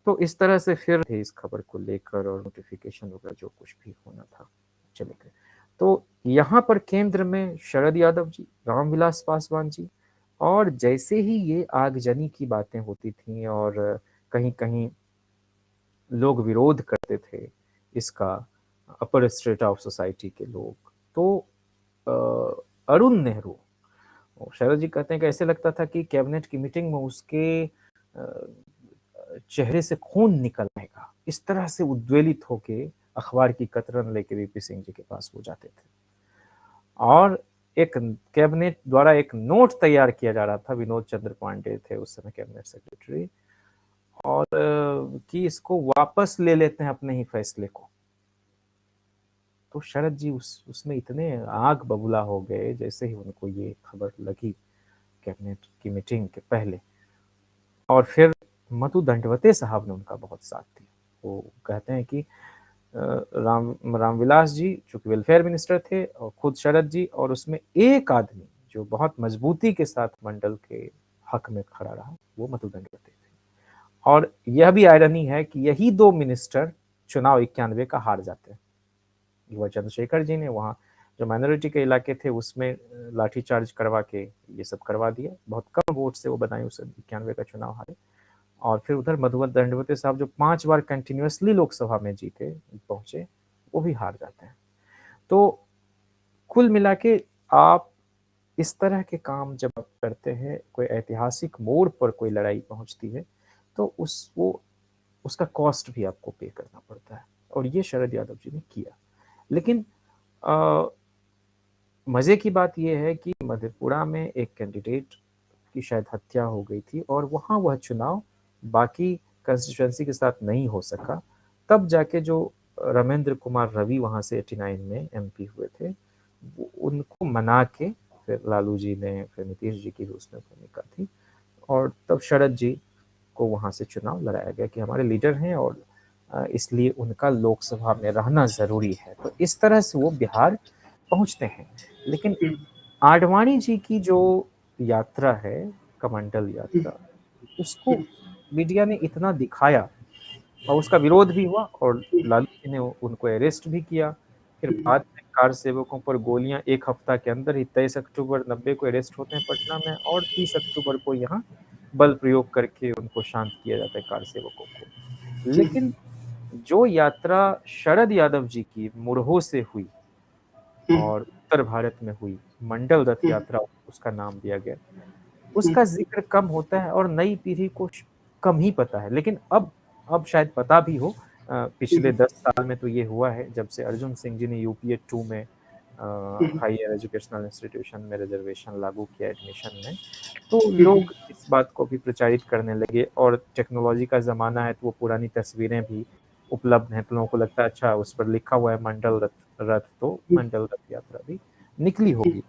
तो इस तरह से फिर इस खबर को लेकर और नोटिफिकेशन वगैरह जो कुछ भी होना था चले गए। तो यहाँ पर केंद्र में शरद यादव जी, रामविलास पासवान जी, और जैसे ही ये आगजनी की बातें होती थी और कहीं कहीं लोग विरोध करते थे इसका, अपर स्ट्रेटा ऑफ सोसाइटी के लोग, तो अरुण नेहरू, शरद जी कहते हैं कि ऐसे लगता था कि कैबिनेट की मीटिंग में उसके चेहरे से खून निकल आएगा। इस तरह से उद्वेलित होके अखबार की कतरन लेके वीपी सिंह जी के पास वो जाते थे और एक कैबिनेट द्वारा एक नोट तैयार किया जा रहा था। विनोद चंद्र पांडे थे उस समय कैबिनेट सेक्रेटरी, और कि इसको वापस ले लेते हैं अपने ही फैसले को। तो शरद जी उसमें इतने आग बबूला हो गए जैसे ही उनको ये खबर लगी कैबिनेट की मीटिंग के पहले। और फिर मधु दंडवते साहब ने उनका बहुत साथ दिया। वो कहते हैं कि रामविलास जी चूंकि वेलफेयर मिनिस्टर थे और खुद शरद जी, और उसमें एक आदमी जो बहुत मजबूती के साथ मंडल के हक में खड़ा रहा, वो मधु दंडवते थे। और यह भी आयरनी है कि यही दो मिनिस्टर चुनाव 91 का हार जाते हैं। युवा चंद्रशेखर जी ने वहाँ जो माइनॉरिटी के इलाके थे उसमें लाठीचार्ज करवा के ये सब करवा दिया, बहुत कम वोट से वो बनाए उस 91 का चुनाव हारे। और फिर उधर मधुबन दंडवते साहब जो 5 बार कंटिन्यूअसली लोकसभा में जीते पहुंचे, वो भी हार जाते हैं। तो कुल मिला के आप इस तरह के काम जब आप करते हैं, कोई ऐतिहासिक मोड़ पर कोई लड़ाई पहुंचती है, तो उसका कॉस्ट भी आपको पे करना पड़ता है, और ये शरद यादव जी ने किया। लेकिन मजे की बात यह है कि मधेपुरा में एक कैंडिडेट की शायद हत्या हो गई थी और वहां वह चुनाव बाकी कंस्टिट्यूएंसी के साथ नहीं हो सका। तब जाके जो रमेंद्र कुमार रवि वहां से 89 में एमपी हुए थे, उनको मना के फिर लालू जी ने, फिर नीतीश जी की भी उसमें भूमिका थी, और तब शरद जी को वहां से चुनाव लड़ाया गया कि हमारे लीडर हैं और इसलिए उनका लोकसभा में रहना जरूरी है। तो इस तरह से वो बिहार पहुंचते हैं। लेकिन आडवाणी जी की जो यात्रा है, कमंडल यात्रा, उसको मीडिया ने इतना दिखाया और उसका विरोध भी हुआ और लालू जी ने उनको अरेस्ट भी किया। फिर बाद में कार सेवकों पर गोलियां, एक हफ्ता के अंदर ही 23 अक्टूबर 90 को अरेस्ट होते हैं पटना में, और 30 अक्टूबर को यहाँ बल प्रयोग करके उनको शांत किया जाता है कार सेवकों को। लेकिन जो यात्रा शरद यादव जी की मुरहो से हुई और उत्तर भारत में हुई, मंडल रथ यात्रा उसका नाम दिया गया, उसका जिक्र कम होता है और नई पीढ़ी को कम ही पता है। लेकिन अब शायद पता भी हो। पिछले 10 साल में तो ये हुआ है जब से अर्जुन सिंह जी ने यूपीए 2 में हायर एजुकेशनल इंस्टीट्यूशन में रिजर्वेशन लागू किया एडमिशन में, तो लोग इस बात को भी प्रचारित करने लगे। और टेक्नोलॉजी का जमाना है तो वो पुरानी तस्वीरें भी उपलब्ध हैं, तो लोगों को लगता है अच्छा उस पर लिखा हुआ है मंडल रथ, तो मंडल रथ यात्रा भी निकली होगी।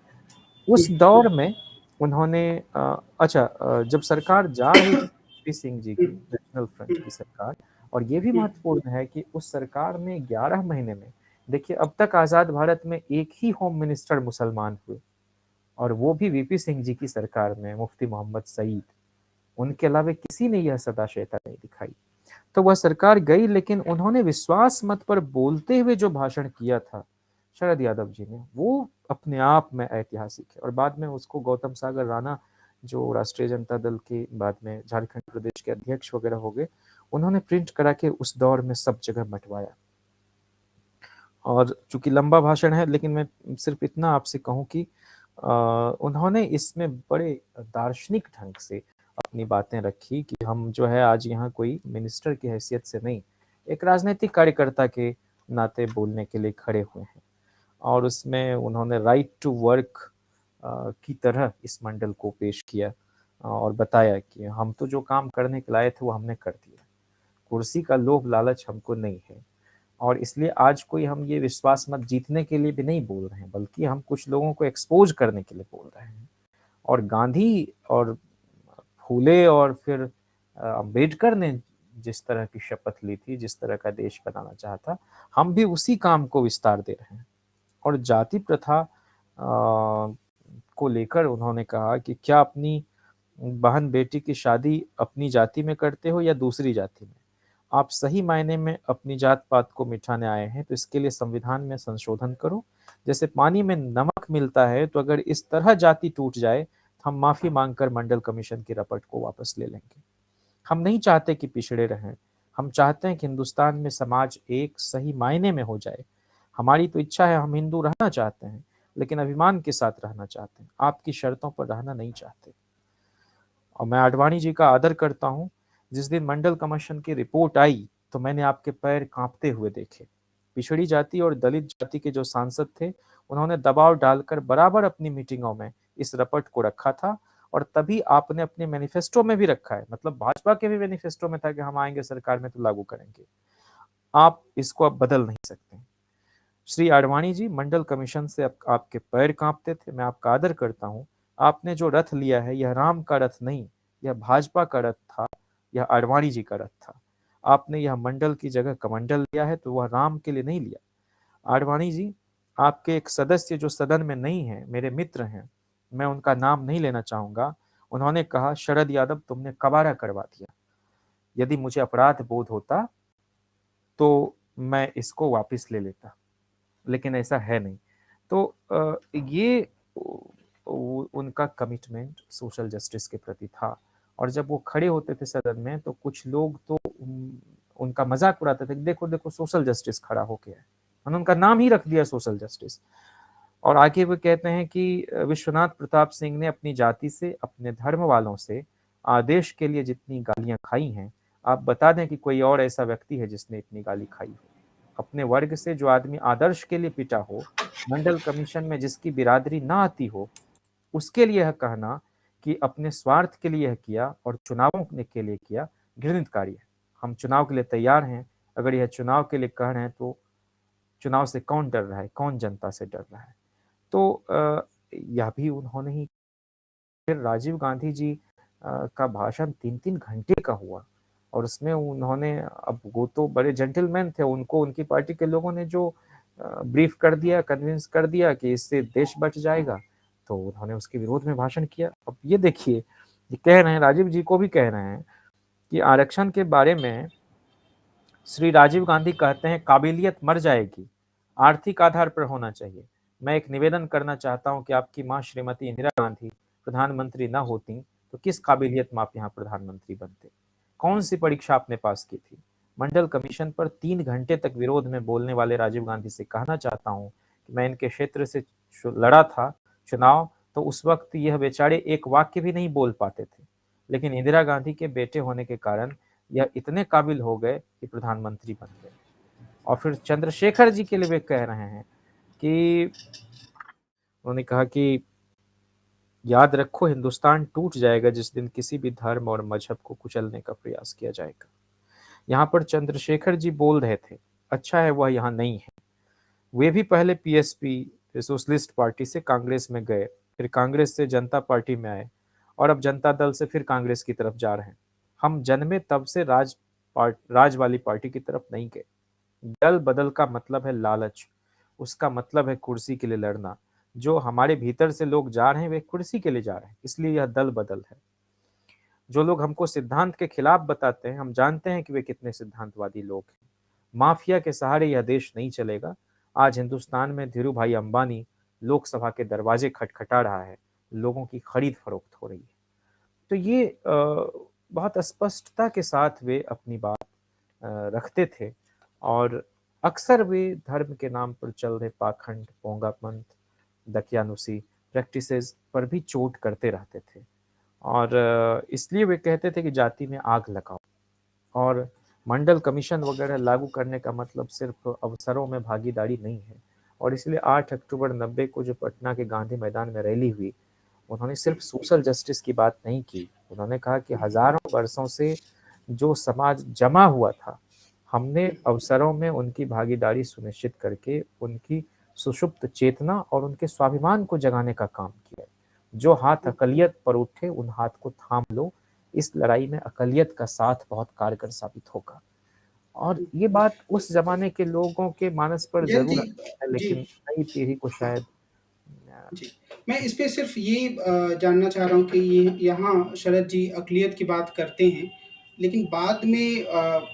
उस दौर में उन्होंने अच्छा, जब सरकार जा रही थी वीपी सिंह जी की नेशनल फ्रंट की सरकार, और ये भी महत्वपूर्ण है कि उस सरकार में 11 महीने में, देखिए अब तक आजाद भारत में एक ही होम मिनिस्टर मुसलमान हुए, और वो भी वीपी सिंह जी की सरकार में, मुफ्ती मोहम्मद सईद। उनके अलावा किसी ने यह सदाशयता नहीं दिखाई। तो वह सरकार गई, लेकिन उन्होंने विश्वास मत पर बोलते हुए जो भाषण किया था शरद यादव जी ने, वो अपने आप में ऐतिहासिक है। और बाद में उसको गौतम सागर राणा, जो राष्ट्रीय जनता दल के बाद में झारखंड प्रदेश के अध्यक्ष वगैरह हो गए, उन्होंने प्रिंट करा के उस दौर में सब जगह बंटवाया। और चूंकि लंबा भाषण है, लेकिन मैं सिर्फ इतना आपसे कहूं कि उन्होंने इसमें बड़े दार्शनिक ढंग से अपनी बातें रखी कि हम जो है आज यहाँ कोई मिनिस्टर की हैसियत से नहीं, एक राजनीतिक कार्यकर्ता के नाते बोलने के लिए खड़े हुए हैं। और उसमें उन्होंने राइट टू वर्क की तरह इस मंडल को पेश किया और बताया कि हम तो जो काम करने के लाए थे वो हमने कर दिया, कुर्सी का लोभ लालच हमको नहीं है। और इसलिए आज कोई हम ये विश्वास मत जीतने के लिए भी नहीं बोल रहे हैं, बल्कि हम कुछ लोगों को एक्सपोज करने के लिए बोल रहे हैं। और गांधी और फूले और फिर अम्बेडकर ने जिस तरह की शपथ ली थी, जिस तरह का देश बनाना चाहता, हम भी उसी काम को विस्तार दे रहे हैं। और जाति प्रथा को लेकर उन्होंने कहा कि क्या अपनी बहन बेटी की शादी अपनी जाति में करते हो या दूसरी जाति में? आप सही मायने में अपनी जात पात को मिटाने आए हैं तो इसके लिए संविधान में संशोधन करो। जैसे पानी में नमक मिलता है, तो अगर इस तरह जाति टूट जाए तो हम माफी मांगकर मंडल कमीशन की रपट को वापस ले लेंगे। हम नहीं चाहते कि पिछड़े रहें, हम चाहते हैं कि हिंदुस्तान में समाज एक सही मायने में हो जाए। हमारी तो इच्छा है, हम हिंदू रहना चाहते हैं, लेकिन अभिमान के साथ रहना चाहते हैं, आपकी शर्तों पर रहना नहीं चाहते। और मैं आडवाणी जी का आदर करता हूँ। जिस दिन मंडल कमीशन की रिपोर्ट आई तो मैंने आपके पैर कांपते हुए देखे। पिछड़ी जाति और दलित जाति के जो सांसद थे, उन्होंने दबाव डालकर बराबर अपनी मीटिंगों में इस रपट को रखा था। और तभी आपने अपने मैनिफेस्टो में भी रखा है, मतलब भाजपा के भी मैनिफेस्टो में था कि हम आएंगे सरकार में तो लागू करेंगे। आप इसको अब बदल नहीं सकते। श्री आडवाणी जी, मंडल कमीशन से आपके पैर कांपते थे, मैं आपका आदर करता हूँ। आपने जो रथ लिया है यह राम का रथ नहीं, यह भाजपा का रथ था, यह आडवाणी जी का रथ था। आपने यह मंडल की जगह कमंडल लिया है तो वह राम के लिए नहीं लिया। आडवाणी जी, आपके एक सदस्य जो सदन में नहीं है, मेरे मित्र हैं, मैं उनका नाम नहीं लेना चाहूंगा। उन्होंने कहा, शरद यादव तुमने कबाड़ा करवा दिया। यदि मुझे अपराध बोध होता तो मैं इसको वापस ले लेता, लेकिन ऐसा है नहीं। तो ये उनका कमिटमेंट सोशल जस्टिस के प्रति था। और जब वो खड़े होते थे सदन में तो कुछ लोग तो उनका मजाक उड़ाते थे, देखो देखो सोशल जस्टिस खड़ा हो गया है। उन्होंने उनका नाम ही रख दिया सोशल जस्टिस। और आगे वो कहते हैं कि विश्वनाथ प्रताप सिंह ने अपनी जाति से, अपने धर्म वालों से आदेश के लिए जितनी गालियां खाई हैं, आप बता दें कि कोई और ऐसा व्यक्ति है जिसने इतनी गाली खाई हो। अपने वर्ग से जो आदमी आदर्श के लिए पिटा हो, मंडल कमीशन में जिसकी बिरादरी ना आती हो, उसके लिए यह कहना कि अपने स्वार्थ के लिए यह किया और चुनावों के लिए किया, घृणित कार्य है। हम चुनाव के लिए तैयार हैं। अगर यह चुनाव के लिए कह रहे हैं तो चुनाव से कौन डर रहा है, कौन जनता से डर रहा है? तो यह भी उन्होंने ही। फिर राजीव गांधी जी का भाषण 3-3 घंटे का हुआ और उसमें उन्होंने, अब वो तो बड़े जेंटलमैन थे, उनको उनकी पार्टी के लोगों ने जो ब्रीफ कर दिया, कन्विंस कर दिया कि इससे देश बच जाएगा, तो उन्होंने उसके विरोध में भाषण किया। अब ये देखिए, ये कह रहे हैं, राजीव जी को भी कह रहे हैं कि आरक्षण के बारे में श्री राजीव गांधी कहते हैं काबिलियत मर जाएगी, आर्थिक आधार पर होना चाहिए। मैं एक निवेदन करना चाहता हूं कि आपकी मां श्रीमती इंदिरा गांधी प्रधानमंत्री ना होती तो किस काबिलियत में आप यहाँ प्रधानमंत्री बनते? कौन सी परीक्षा आपने पास की थी? मंडल कमीशन पर 3 घंटे तक विरोध में बोलने वाले राजीव गांधी से कहना चाहता हूँ कि मैं इनके क्षेत्र से लड़ा था चुनाव, तो उस वक्त यह बेचारे एक वाक्य भी नहीं बोल पाते थे, लेकिन इंदिरा गांधी के बेटे होने के कारण यह इतने काबिल हो गए कि प्रधानमंत्री बन गए। और फिर चंद्रशेखर जी के लिए वे कह रहे हैं कि उन्होंने कहा कि याद रखो, हिंदुस्तान टूट जाएगा जिस दिन किसी भी धर्म और मजहब को कुचलने का प्रयास किया जाएगा। यहाँ पर चंद्रशेखर जी बोल रहे थे, अच्छा है वह यहाँ नहीं है। वे भी पहले पीएसपी सोशलिस्ट पार्टी से कांग्रेस में गए, फिर कांग्रेस से जनता पार्टी में आए और अब जनता दल से फिर कांग्रेस की तरफ जा रहे हैं। हम जन्मे तब से राज वाली पार्टी की तरफ नहीं गए। दल बदल का मतलब है लालच, उसका मतलब है कुर्सी के लिए लड़ना। जो हमारे भीतर से लोग जा रहे हैं वे कुर्सी के लिए जा रहे हैं, इसलिए यह दल बदल है। जो लोग हमको सिद्धांत के खिलाफ बताते हैं, हम जानते हैं कि वे कितने सिद्धांतवादी लोग हैं। माफिया के सहारे यह देश नहीं चलेगा। आज हिंदुस्तान में धीरू भाई अंबानी लोकसभा के दरवाजे खटखटा रहा है, लोगों की खरीद फरोख्त हो रही है। तो ये बहुत स्पष्टता के साथ वे अपनी बात रखते थे। और अक्सर वे धर्म के नाम पर चल रहे पाखंड, पोंगापंथ, दकियानुसी प्रैक्टिसेस पर भी चोट करते रहते थे। और इसलिए वे कहते थे कि जाति में आग लगाओ, और मंडल कमीशन वगैरह लागू करने का मतलब सिर्फ अवसरों में भागीदारी नहीं है। और इसलिए 8 अक्टूबर 90 को जो पटना के गांधी मैदान में रैली हुई, उन्होंने सिर्फ सोशल जस्टिस की बात नहीं की। उन्होंने कहा कि हजारों वर्षों से जो समाज जमा हुआ था, हमने अवसरों में उनकी भागीदारी सुनिश्चित करके उनकी सुषुप्त चेतना और उनके स्वाभिमान को जगाने का काम किया है। जो हाथ अकलियत पर उठे उन हाथ को थाम लो, इस लड़ाई में अकलियत का साथ बहुत कारगर साबित होगा। और ये बात उस जमाने के लोगों के मानस पर जयंती जरूर असर है, जी, लेकिन नई पीढ़ी को शायद जी। मैं इस पे सिर्फ़ ये जानना चाह रहा हूँ कि ये यहाँ शरद जी अक़लियत की बात करते हैं, लेकिन बाद में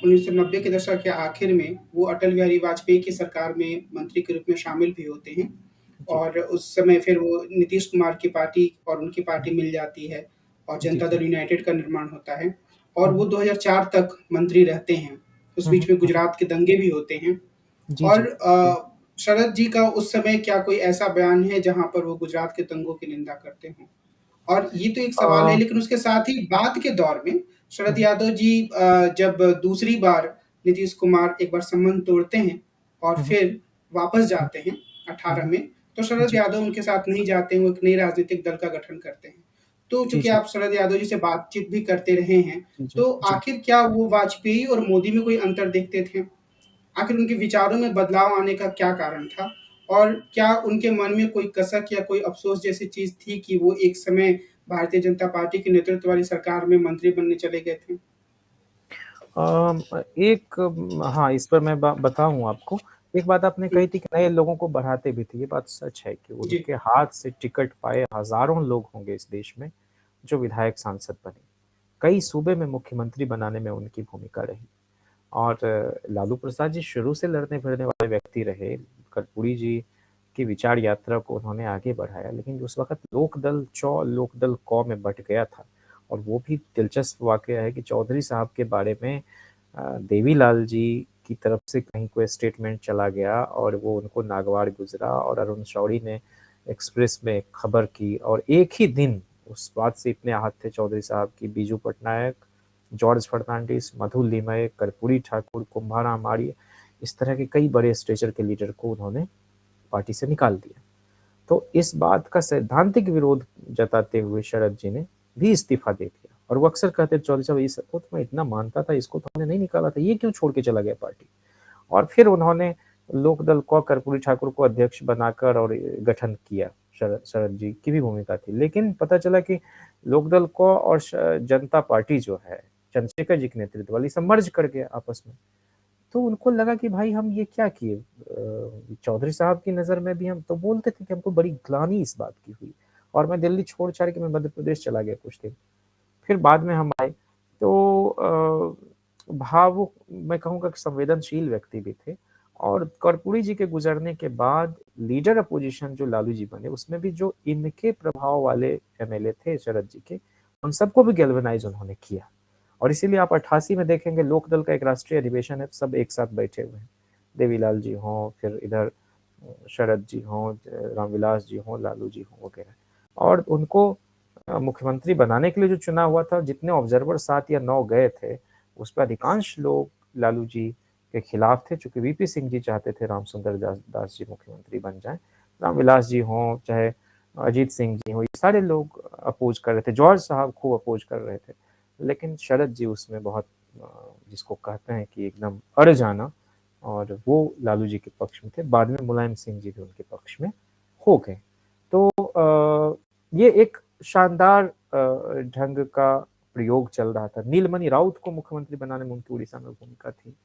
1990 के दशक के आखिर में वो अटल बिहारी वाजपेयी की सरकार में मंत्री के रूप में शामिल भी होते हैं जी। और उस समय फिर वो नीतीश कुमार की पार्टी और उनकी पार्टी मिल जाती है और जी, जनता जी। दल यूनाइटेड का निर्माण होता है और वो हम्म, 2004 तक मंत्री रहते हैं। उस बीच में हम्म। गुजरात के दंगे भी होते हैं जी, और जी, जी। शरद जी का उस समय क्या कोई ऐसा बयान है जहाँ पर वो गुजरात के दंगों की निंदा करते हों? और ये तो एक सवाल है, अ, लेकिन उसके साथ ही बाद के दौर में शरद हम्म, यादव जी जब दूसरी बार नीतीश कुमार एक बार संबंध तोड़ते हैं और हम्म, फिर वापस जाते हैं 18 हम्म। में, तो शरद जी, यादव उनके साथ नहीं जाते हैं, वो एक नए राजनीतिक दल का गठन करते हैं। तो जी, चूँकि जी, आप शरद यादव जी से बातचीत भी करते रहे हैं, जी, तो जी। आखिर क्या वो वाजपेयी और मोदी में कोई अंतर देखते थे? आखिर उनके विचारों में बदलाव आने का क्या कारण था? और क्या उनके मन में कोई कसक या कोई अफ़सोस जैसी चीज़ थी कि वो एक समय भारतीय जनता पार्टी के नेतृत्व वाली सरकार में मंत्री बनने चले गए थे? हाँ, इस पर मैं बताऊँ आपको। एक बात आपने हुँ, कही थी कि नए लोगों को बढ़ाते भी थे, ये बात सच है कि जी, उनके हाथ से टिकट पाए हज़ारों लोग होंगे इस देश में, जो विधायक सांसद बने। कई सूबे में मुख्यमंत्री बनाने में उनकी भूमिका रही। और लालू प्रसाद जी शुरू से लड़ने-भिड़ने वाले व्यक्ति रहे। कर्पूरी जी की विचार यात्रा को उन्होंने आगे बढ़ाया, लेकिन उस वक़्त लोकदल चौ, लोकदल कौ में बँट गया था। और वो भी दिलचस्प वाक़या है कि चौधरी साहब के बारे में देवीलाल जी की तरफ से कहीं कोई स्टेटमेंट चला गया और वो उनको नागवार गुज़रा, और अरुण शौरी ने एक्सप्रेस में खबर की, और एक ही दिन उस बात से इतने आहत थे चौधरी साहब की बीजू पटनायक, जॉर्ज फर्नांडिस, मधु लिमय, कर्पूरी ठाकुर, कुंभाराम आर्य, इस तरह के कई बड़े स्टेचर के लीडर को उन्होंने पार्टी से निकाल दिया। तो इस बात का सैद्धांतिक विरोध जताते हुए शरद जी ने भी इस्तीफा दे दिया, और वो अक्सर कहते चौधरी साहब ये सबको तो मैं इतना मानता था, इसको तो हमने नहीं निकाला था, ये क्यों छोड़ के चला गया पार्टी। और फिर उन्होंने लोकदल को कर्पूरी ठाकुर को अध्यक्ष बनाकर और गठन किया। शरद शरद जी की भी भूमिका थी, लेकिन पता चला कि लोकदल को और जनता पार्टी जो है चंद्रशेखर जी के नेतृत्व वाली सब मर्ज कर गया आपस में। तो उनको लगा कि भाई हम ये क्या किए। चौधरी साहब की नज़र में भी हम तो बोलते थे कि हमको बड़ी ग्लानि इस बात की हुई, और मैं दिल्ली छोड़ छाड़ के मैं मध्य प्रदेश चला गया कुछ दिन। फिर बाद में हम आए, तो भावुक, मैं कहूँगा कि संवेदनशील व्यक्ति भी थे। और कर्पूरी जी के गुजरने के बाद लीडर अपोजिशन जो लालू जी बने, उसमें भी जो इनके प्रभाव वाले एमएलए थे शरद जी के, उन सबको भी गैल्वेनाइज उन्होंने किया। और इसीलिए आप 88 में देखेंगे लोकदल का एक राष्ट्रीय अधिवेशन है, सब एक साथ बैठे हुए हैं। देवीलाल जी हों, फिर इधर शरद जी हों, रामविलास जी हों, लालू जी हों वगैरह। और उनको मुख्यमंत्री बनाने के लिए जो चुना हुआ था, जितने ऑब्जर्वर 7 या 9 गए थे, उस पे अधिकांश लोग लालू जी के खिलाफ थे, चूँकि वीपी सिंह जी चाहते थे रामसुंदर दास जी मुख्यमंत्री बन जाएँ। रामविलास जी हों, चाहे अजीत सिंह जी हों, ये सारे लोग अपोज़ कर रहे थे। जॉर्ज साहब खूब अपोज़ कर रहे थे। लेकिन शरद जी उसमें बहुत जिसको कहते हैं कि एकदम अड़ जाना, और वो लालू जी के पक्ष में थे। बाद में मुलायम सिंह जी भी उनके पक्ष में हो गए। तो ये एक शानदार ढंग का प्रयोग चल रहा था। नीलमणि राउत को मुख्यमंत्री बनाने में उनकी उड़ीसा में भूमिका थी।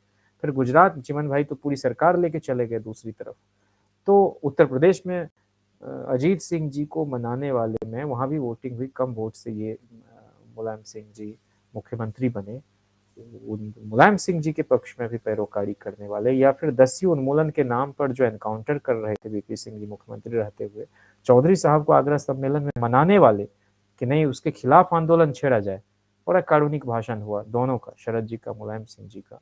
फिर गुजरात चिमन भाई तो पूरी सरकार लेके चले गए दूसरी तरफ। तो उत्तर प्रदेश में अजीत सिंह जी को मनाने वाले में वहाँ भी वोटिंग हुई, कम वोट से ये मुलायम सिंह जी मुख्यमंत्री बने। मुलायम सिंह जी के पक्ष में भी पैरोकारी करने वाले, या फिर दस्यु उन्मूलन के नाम पर जो एनकाउंटर कर रहे थे वीपी सिंह जी मुख्यमंत्री रहते हुए, चौधरी साहब को आगरा सम्मेलन में मनाने वाले कि नहीं उसके खिलाफ आंदोलन छेड़ा जाए। और एक कारुणिक भाषण हुआ दोनों का, शरद जी का, मुलायम सिंह जी का।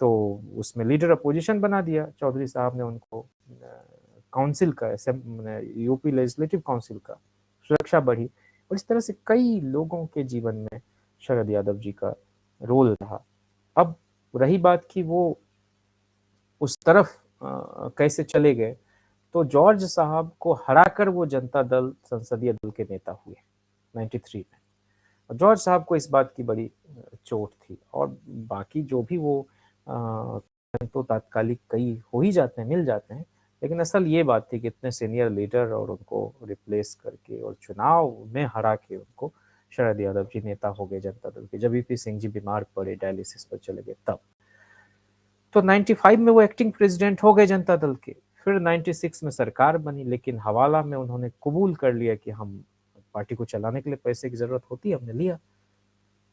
तो उसमें लीडर अपोजिशन बना दिया चौधरी साहब ने उनको, काउंसिल का, यूपी लेजिस्लेटिव काउंसिल का सुरक्षा बढ़ी, और इस तरह से कई लोगों के जीवन में शरद यादव जी का रोल रहा। अब रही बात कि वो उस तरफ कैसे चले गए, तो जॉर्ज साहब को हराकर वो जनता दल संसदीय दल के नेता हुए 93 में। और जॉर्ज साहब को इस बात की बड़ी चोट थी, और बाकी जो भी वो तो तात्कालिक कई हो ही जाते हैं, मिल जाते हैं, लेकिन असल ये बात थी कि इतने सीनियर लीडर और उनको रिप्लेस करके और चुनाव में हरा के उनको शरद यादव जी नेता हो गए जनता दल के। जब वीपी सिंह जी बीमार पड़े, डायलिसिस पर चले गए, तब तो 95 में वो एक्टिंग प्रेसिडेंट हो गए जनता दल के। फिर 96 में सरकार बनी, लेकिन हवाला में उन्होंने कबूल कर लिया कि हम पार्टी को चलाने के लिए पैसे की जरूरत होती है, हमने लिया।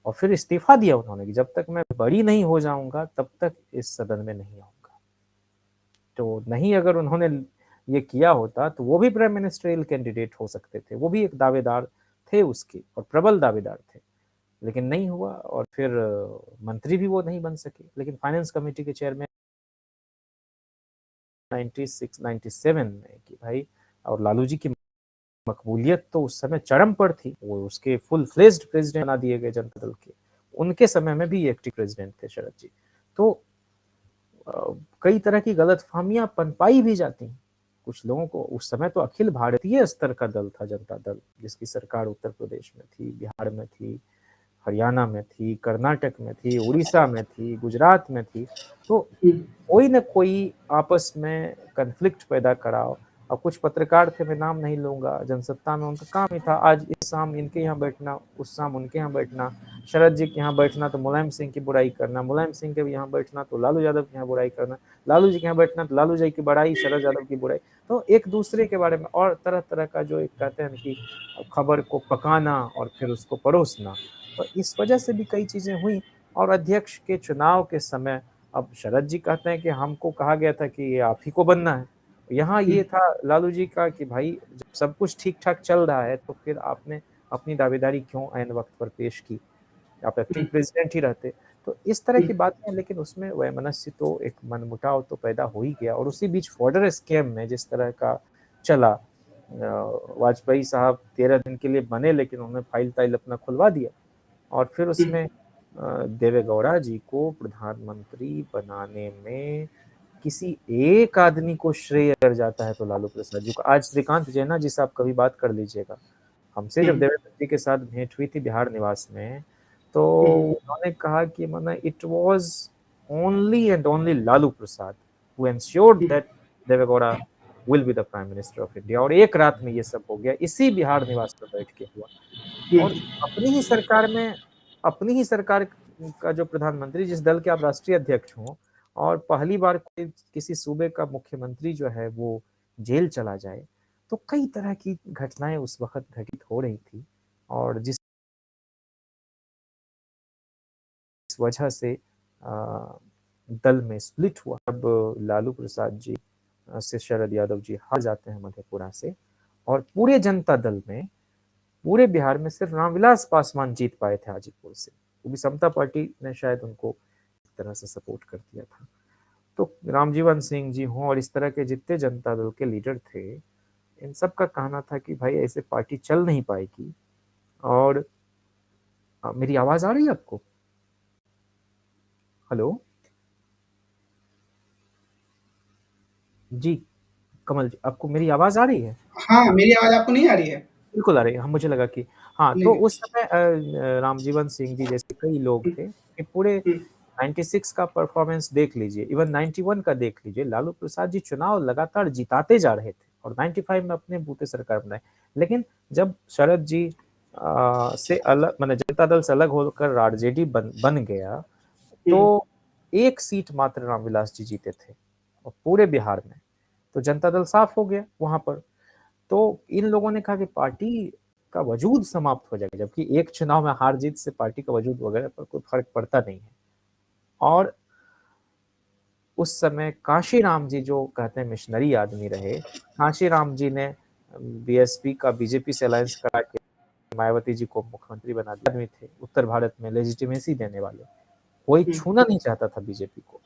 और फिर इस्तीफा दिया उन्होंने कि जब तक मैं बड़ी नहीं हो जाऊंगा तब तक इस सदन में नहीं आऊंगा। तो नहीं, अगर उन्होंने ये किया होता तो वो भी प्राइम मिनिस्ट्रियल कैंडिडेट हो सकते थे, वो भी एक दावेदार थे उसके, और प्रबल दावेदार थे, लेकिन नहीं हुआ। और फिर मंत्री भी वो नहीं बन सके। लेकिन फाइनेंस कमेटी के चेयरमैन 96-97 में कि भाई, और लालू जी की मकबूलियत तो उस समय चरम पर थी, वो उसके फुल फ्लेज्ड प्रेसिडेंट बना दिए गए जनता दल के। उनके समय में भी एक्टिव प्रेसिडेंट थे शरद जी। तो कई तरह की गलतफहमियां पनपाई भी जाती हैं कुछ लोगों को। उस समय तो अखिल भारतीय स्तर का दल था जनता दल, जिसकी सरकार उत्तर प्रदेश में थी, बिहार में थी, हरियाणा में थी, कर्नाटक में थी, उड़ीसा में थी, गुजरात में थी। तो कोई न कोई आपस में कन्फ्लिक्ट पैदा कराओ। और कुछ पत्रकार थे, मैं नाम नहीं लूंगा, जनसत्ता में उनका काम ही था आज इस शाम इनके यहाँ बैठना, उस शाम उनके यहाँ बैठना, शरद जी के यहाँ बैठना तो मुलायम सिंह की बुराई करना, मुलायम सिंह के यहाँ बैठना तो लालू यादव के यहाँ बुराई करना, लालू जी के यहाँ बैठना तो लालू जी की बड़ाई, शरद यादव की बुराई। तो एक दूसरे के बारे में और तरह तरह का जो एक कहते हैं कि खबर को पकाना और फिर उसको परोसना, तो इस वजह से भी कई चीजें हुई। और अध्यक्ष के चुनाव के समय अब शरद जी कहते हैं कि हमको कहा गया था कि ये आप ही को बनना है। यहाँ ये था लालू जी का कि भाई जब सब कुछ ठीक ठाक चल रहा है तो फिर आपने अपनी दावेदारी क्यों ऐन वक्त पर पेश की, आप एक्टिंग प्रेसिडेंट ही रहते। तो इस तरह की बातें हैं, लेकिन उसमें वैमनस्य तो एक मनमुटाव तो पैदा हो ही गया। और उसी बीच फॉर्डर स्कैम में जिस तरह का चला, वाजपेयी साहब 13 दिन के लिए बने, लेकिन उन्होंने फाइल ताइल अपना खुलवा दिया, और फिर उसमें देवेगौड़ा जी को प्रधानमंत्री बनाने में किसी एक आदमी को श्रेय अगर जाता है तो लालू प्रसाद जी को। आज श्रीकांत जैना जी से आप कभी बात कर लीजिएगा, हमसे जब देवेंद्र जी के साथ भेंट हुई थी बिहार निवास में, तो उन्होंने कहा कि माना it was only and only Lalu Prasad who ensured that Deve Gowda will be the prime minister of India. और एक रात में ये सब हो गया, इसी बिहार निवास पर बैठ के हुआ। और अपनी ही सरकार में, अपनी ही सरकार का जो प्रधानमंत्री, जिस दल के आप राष्ट्रीय अध्यक्ष हो, और पहली बार कोई किसी सूबे का मुख्यमंत्री जो है वो जेल चला जाए, तो कई तरह की घटनाएं उस वक्त घटित हो रही थी। और जिस वजह से दल में स्प्लिट हुआ। अब लालू प्रसाद जी से शरद यादव जी हार जाते हैं मधेपुरा से, और पूरे जनता दल में, पूरे बिहार में सिर्फ रामविलास पासवान जीत पाए थे हाजीपुर से। वो भी समता पार्टी ने शायद उनको एक तरह से सपोर्ट कर दिया था। तो रामजीवन सिंह जी हों और इस तरह के जितने जनता दल के लीडर थे, इन सब का कहना था कि भाई ऐसे पार्टी चल नहीं पाएगी। और मेरी आवाज आ रही है आपको? हेलो जी, कमल जी, आपको मेरी आवाज आ रही है? हाँ, मेरी आवाज़ आपको नहीं आ रही है? बिल्कुल आ रही है। हाँ, मुझे लगा कि हाँ, तो नहीं। उस समय रामजीवन सिंह जी जैसे कई लोग थे कि पूरे 96 का परफॉर्मेंस देख लीजिए, इवन 91 का देख लीजिए, लालू प्रसाद जी चुनाव लगातार जिताते जा रहे थे और 95 में अपने बूते सरकार बनाए। लेकिन जब शरद जी से अलग, माने जनता दल से अलग होकर आरजेडी बन गया, तो एक सीट मात्र रामविलास जी जीते थे और पूरे बिहार में, तो जनता दल साफ हो गया वहां पर। तो इन लोगों ने कहा कि पार्टी का वजूद समाप्त हो जाएगा, जबकि एक चुनाव में हार जीत से पार्टी का वजूद वगैरह पर कोई फर्क पड़ता नहीं है। और उस समय काशीराम जी, जो कहते हैं मिशनरी आदमी रहे, काशीराम जी ने बीएसपी का बीजेपी से अलायंस करा के मायावती जी को मुख्यमंत्री बना दिया। आदमी थे उत्तर भारत में लेजिटिमेसी देने वाले, कोई छूना नहीं चाहता था बीजेपी को।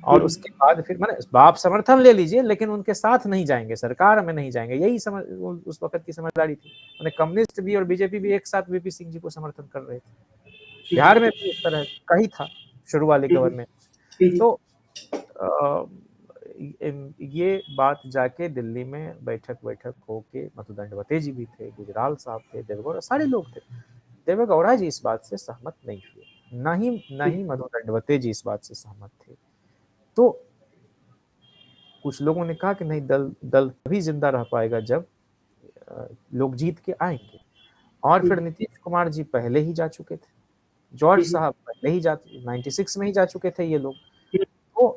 और उसके बाद फिर मैंने आप समर्थन ले लीजिए लेकिन उनके साथ नहीं जाएंगे, सरकार में नहीं जाएंगे, यही समझ उस वक्त की समझदारी थी। मैंने कम्युनिस्ट भी और बीजेपी भी एक साथ वीपी सिंह जी को समर्थन कर रहे थे। बिहार में भी इस तरह का ही था शुरू वाले गवर्नमेंट। तो ये बात जाके दिल्ली में बैठक होके, मधुदंडवते जी भी थे, गुजराल साहब थे, देवेगौड़ा, सारे लोग थे। देवेगौड़ा जी इस बात से सहमत नहीं हुए, ना ही मधुदंडवते जी इस बात से सहमत थे। तो कुछ लोगों ने कहा कि नहीं, दल तभी जिंदा रह पाएगा जब लोग जीत के आएंगे। और फिर नीतीश कुमार जी पहले ही जा चुके थे, जॉर्ज साहब पहले ही 96 में ही जा चुके थे ये लोग। तो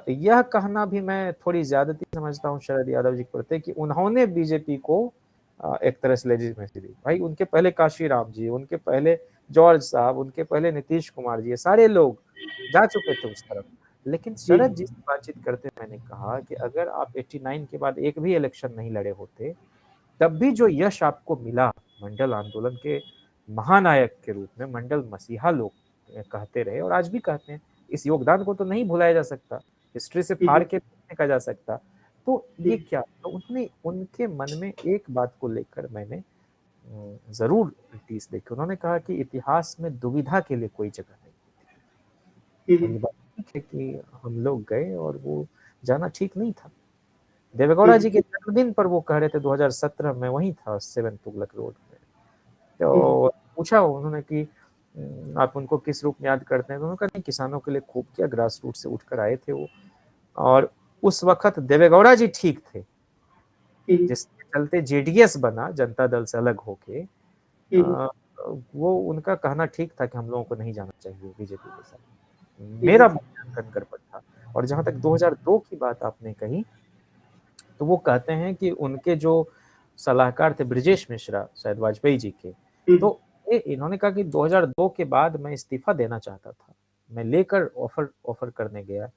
यह कहना भी मैं थोड़ी ज्यादती समझता हूँ शरद यादव जी के प्रति कि उन्होंने बीजेपी को एक तरह से लेजिटिमेसी दी। भाई उनके पहले काशी राम जी, उनके पहले जॉर्ज साहब, उनके पहले नीतीश कुमार जी, ये सारे लोग जा चुके थे उस तरफ। लेकिन शरद जी से बातचीत करते मैंने कहा कि अगर आप 89 के बाद एक भी इलेक्शन नहीं लड़े होते, तब भी जो यश आपको मिला मंडल आंदोलन के महानायक के रूप में, मंडल मसीहा लोग कहते रहे और आज भी कहते हैं, इस योगदान को तो नहीं भुलाया जा सकता, हिस्ट्री से फाड़ के नहीं कहा जा सकता। तो ये क्या, तो उन्होंने उनके मन में एक बात को लेकर मैंने जरूर टीस देखी। उन्होंने कहा कि इतिहास में दुविधा के लिए कोई जगह नहीं। और ये बात ठीक है कि हम लोग गए और वो जाना ठीक नहीं था। देवेगौड़ा जी के जन्मदिन पर वो कह रहे थे, 2017 में वहीं था 7 तुगलक रोड में। तो पूछा उन्होंने कि आप उनको किस रूप में याद करते हैं, तो उन्होंने कहा नहीं, किसानों के लिए खूब किया, ग्रास रूट से उठकर आए थे वो। और उस वक्त देवेगौड़ा जी ठीक थे, जिसके चलते जेडीएस बना, जनता दल से अलग होके। वो उनका कहना ठीक था कि हम लोगों को नहीं जाना चाहिए बीजेपी के साथ। मेरा मूल्यांकन गड़बड़ था। और जहां तक 2002 की बात आपने कही, तो वो कहते हैं कि उनके जो सलाहकार थे ब्रिजेश मिश्रा, शायद वाजपेयी जी के, तो इन्होंने कहा कि 2002 के बाद मैं इस्तीफा देना चाहता था। मैं लेकर ऑफर करने गया,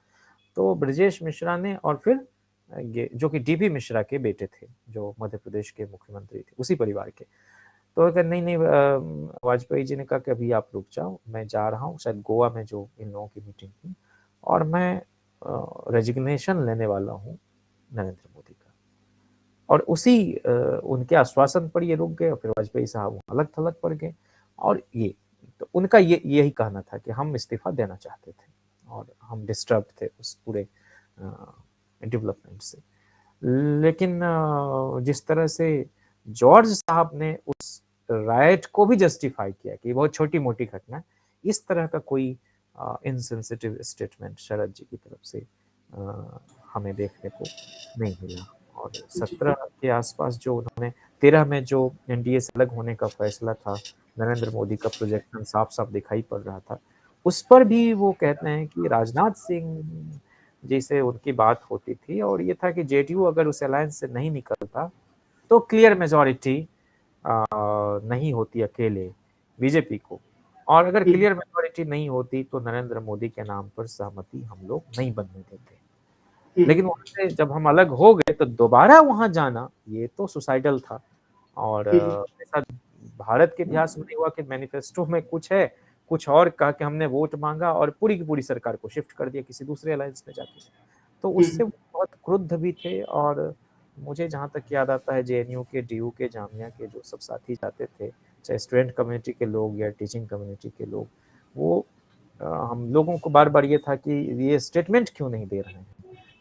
तो ब्रिजेश मिश्रा ने, और फिर ये जो कि डीपी मिश्रा के बेटे थे, जो मध्य प्रदेश के मुख्यमंत्री थे उसी परिवार के, तो कहा नहीं नहीं, वाजपेयी जी ने कहा कि अभी आप रुक जाओ, मैं जा रहा हूँ शायद गोवा में जो इन लोगों की मीटिंग थी, और मैं रेजिग्नेशन लेने वाला हूँ नरेंद्र मोदी का। और उसी उनके आश्वासन पर ये रुक गए, और फिर वाजपेयी साहब अलग थलग पड़ गए। और ये तो उनका यही कहना था कि हम इस्तीफा देना चाहते थे और हम डिस्टर्ब थे उस पूरे डेवलपमेंट से। लेकिन जिस तरह से जॉर्ज साहब ने उस राइट को भी जस्टिफाई किया कि बहुत छोटी मोटी घटना, इस तरह का कोई इनसेंसिटिव स्टेटमेंट शरद जी की तरफ से हमें देखने को नहीं मिला। और 17 के आसपास जो उन्होंने 13 में जो एनडीए से अलग होने का फैसला था, नरेंद्र मोदी का प्रोजेक्शन साफ साफ दिखाई पड़ रहा था, उस पर भी वो कहते हैं कि राजनाथ सिंह जी से उनकी बात होती थी, और ये था कि जेडीयू अगर उस अलायंस से नहीं निकलता तो क्लियर मेजॉरिटी नहीं होती अकेले बीजेपी को, और अगर क्लियर मेजॉरिटी नहीं होती तो नरेंद्र मोदी के नाम पर सहमति हम लोग नहीं बनने देते। लेकिन वहां से जब हम अलग हो गए तो दोबारा वहां जाना ये तो सुसाइडल था। और ऐसा भारत के इतिहास में नहीं हुआ कि मैनिफेस्टो में कुछ है, कुछ और कहा कि हमने वोट मांगा और पूरी की पूरी सरकार को शिफ्ट कर दिया किसी दूसरे अलायंस में जाके। तो उससे वो बहुत क्रुद्ध भी थे। और मुझे जहाँ तक याद आता है, जेएनयू के, डीयू के, जामिया के जो सब साथी जाते थे, चाहे स्टूडेंट कम्युनिटी के लोग या टीचिंग कम्युनिटी के लोग, वो हम लोगों को बार बार ये था कि ये स्टेटमेंट क्यों नहीं दे रहे हैं।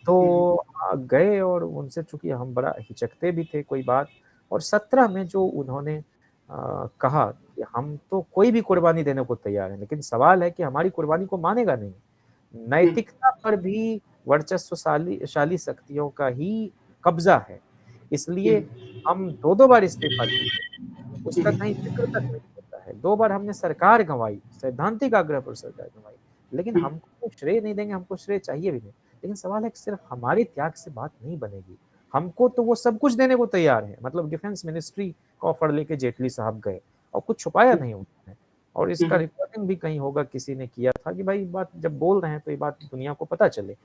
तो गए, और उनसे चूंकि हम बड़ा हिचकते भी थे कोई बात। और 17 में जो उन्होंने कहा कि हम तो कोई भी कुर्बानी देने को तैयार हैं, लेकिन सवाल है कि हमारी कुर्बानी को मानेगा नहीं। नैतिकता पर भी वर्चस्वशाली शक्तियों का ही कब्जा है, इसलिए हम दो दो बार इस्तीफा दिए, उसका कहीं जिक्र तक नहीं होता है। 2 बार हमने सरकार गंवाई, सैद्धांतिक आग्रह पर सरकार गंवाई, लेकिन हमको श्रेय नहीं देंगे, हमको श्रेय चाहिए भी नहीं। लेकिन सवाल है कि सिर्फ हमारे त्याग से बात नहीं बनेगी, हमको तो वो सब कुछ देने को तैयार है। मतलब डिफेंस मिनिस्ट्री का ऑफर लेके जेटली साहब गए, और कुछ छुपाया नहीं उन्होंने। और इसका रिकॉर्डिंग भी कहीं होगा, किसी ने किया था कि भाई बात जब बोल रहे हैं तो ये बात दुनिया को पता चले।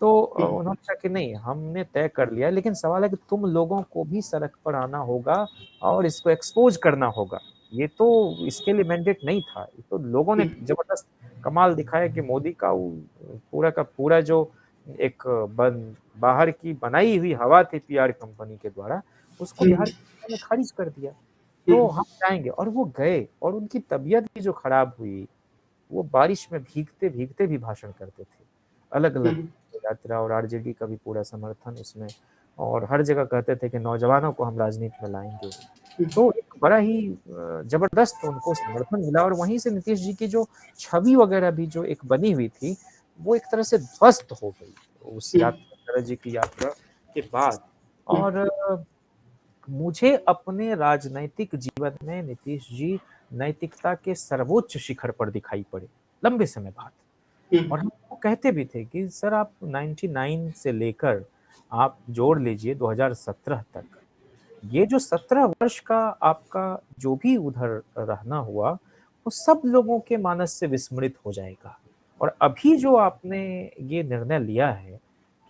तो उन्होंने कहा कि नहीं, हमने तय कर लिया, लेकिन सवाल है कि तुम लोगों को भी सड़क पर आना होगा और इसको एक्सपोज करना होगा। ये तो इसके लिए मैंडेट नहीं था, ये तो लोगों ने जबरदस्त कमाल दिखाया कि मोदी का पूरा का पूरा जो एक बाहर की बनाई हुई हवा थी पीआर कंपनी के द्वारा, उसको हुँ, बिहार सरकार ने खारिज कर दिया। हुँ, तो हम जाएँगे, और वो गए, और उनकी तबीयत भी जो खराब हुई, वो बारिश में भीगते-भीगते भी भाषण करते थे। हुँ, अलग-अलग यात्रा, और आरजेडी का भी पूरा समर्थन उसमें, और हर जगह कहते थे कि नौजवानों को हम राजनीति में लाएँगे। हुँ, तो एक बड़ा ही ज़बरदस्त उनको समर्थन मिला, और वहीं से नीतीश जी की जो छवि वगैरह भी जो एक बनी हुई थी, वो एक तरह से ध्वस्त हो गई उस हुँ, यात्रा, शरद जी की यात्रा के बाद। हुँ, और मुझे अपने राजनैतिक जीवन में नीतीश जी नैतिकता के सर्वोच्च शिखर पर दिखाई पड़े, लंबे समय बाद। हुँ, और हम उनको कहते भी थे कि सर, आप 99 से लेकर आप जोड़ लीजिए 2017 तक, ये जो 17 वर्ष का आपका जो भी उधर रहना हुआ, वो सब लोगों के मानस से विस्मृत हो जाएगा। और अभी जो आपने ये निर्णय लिया है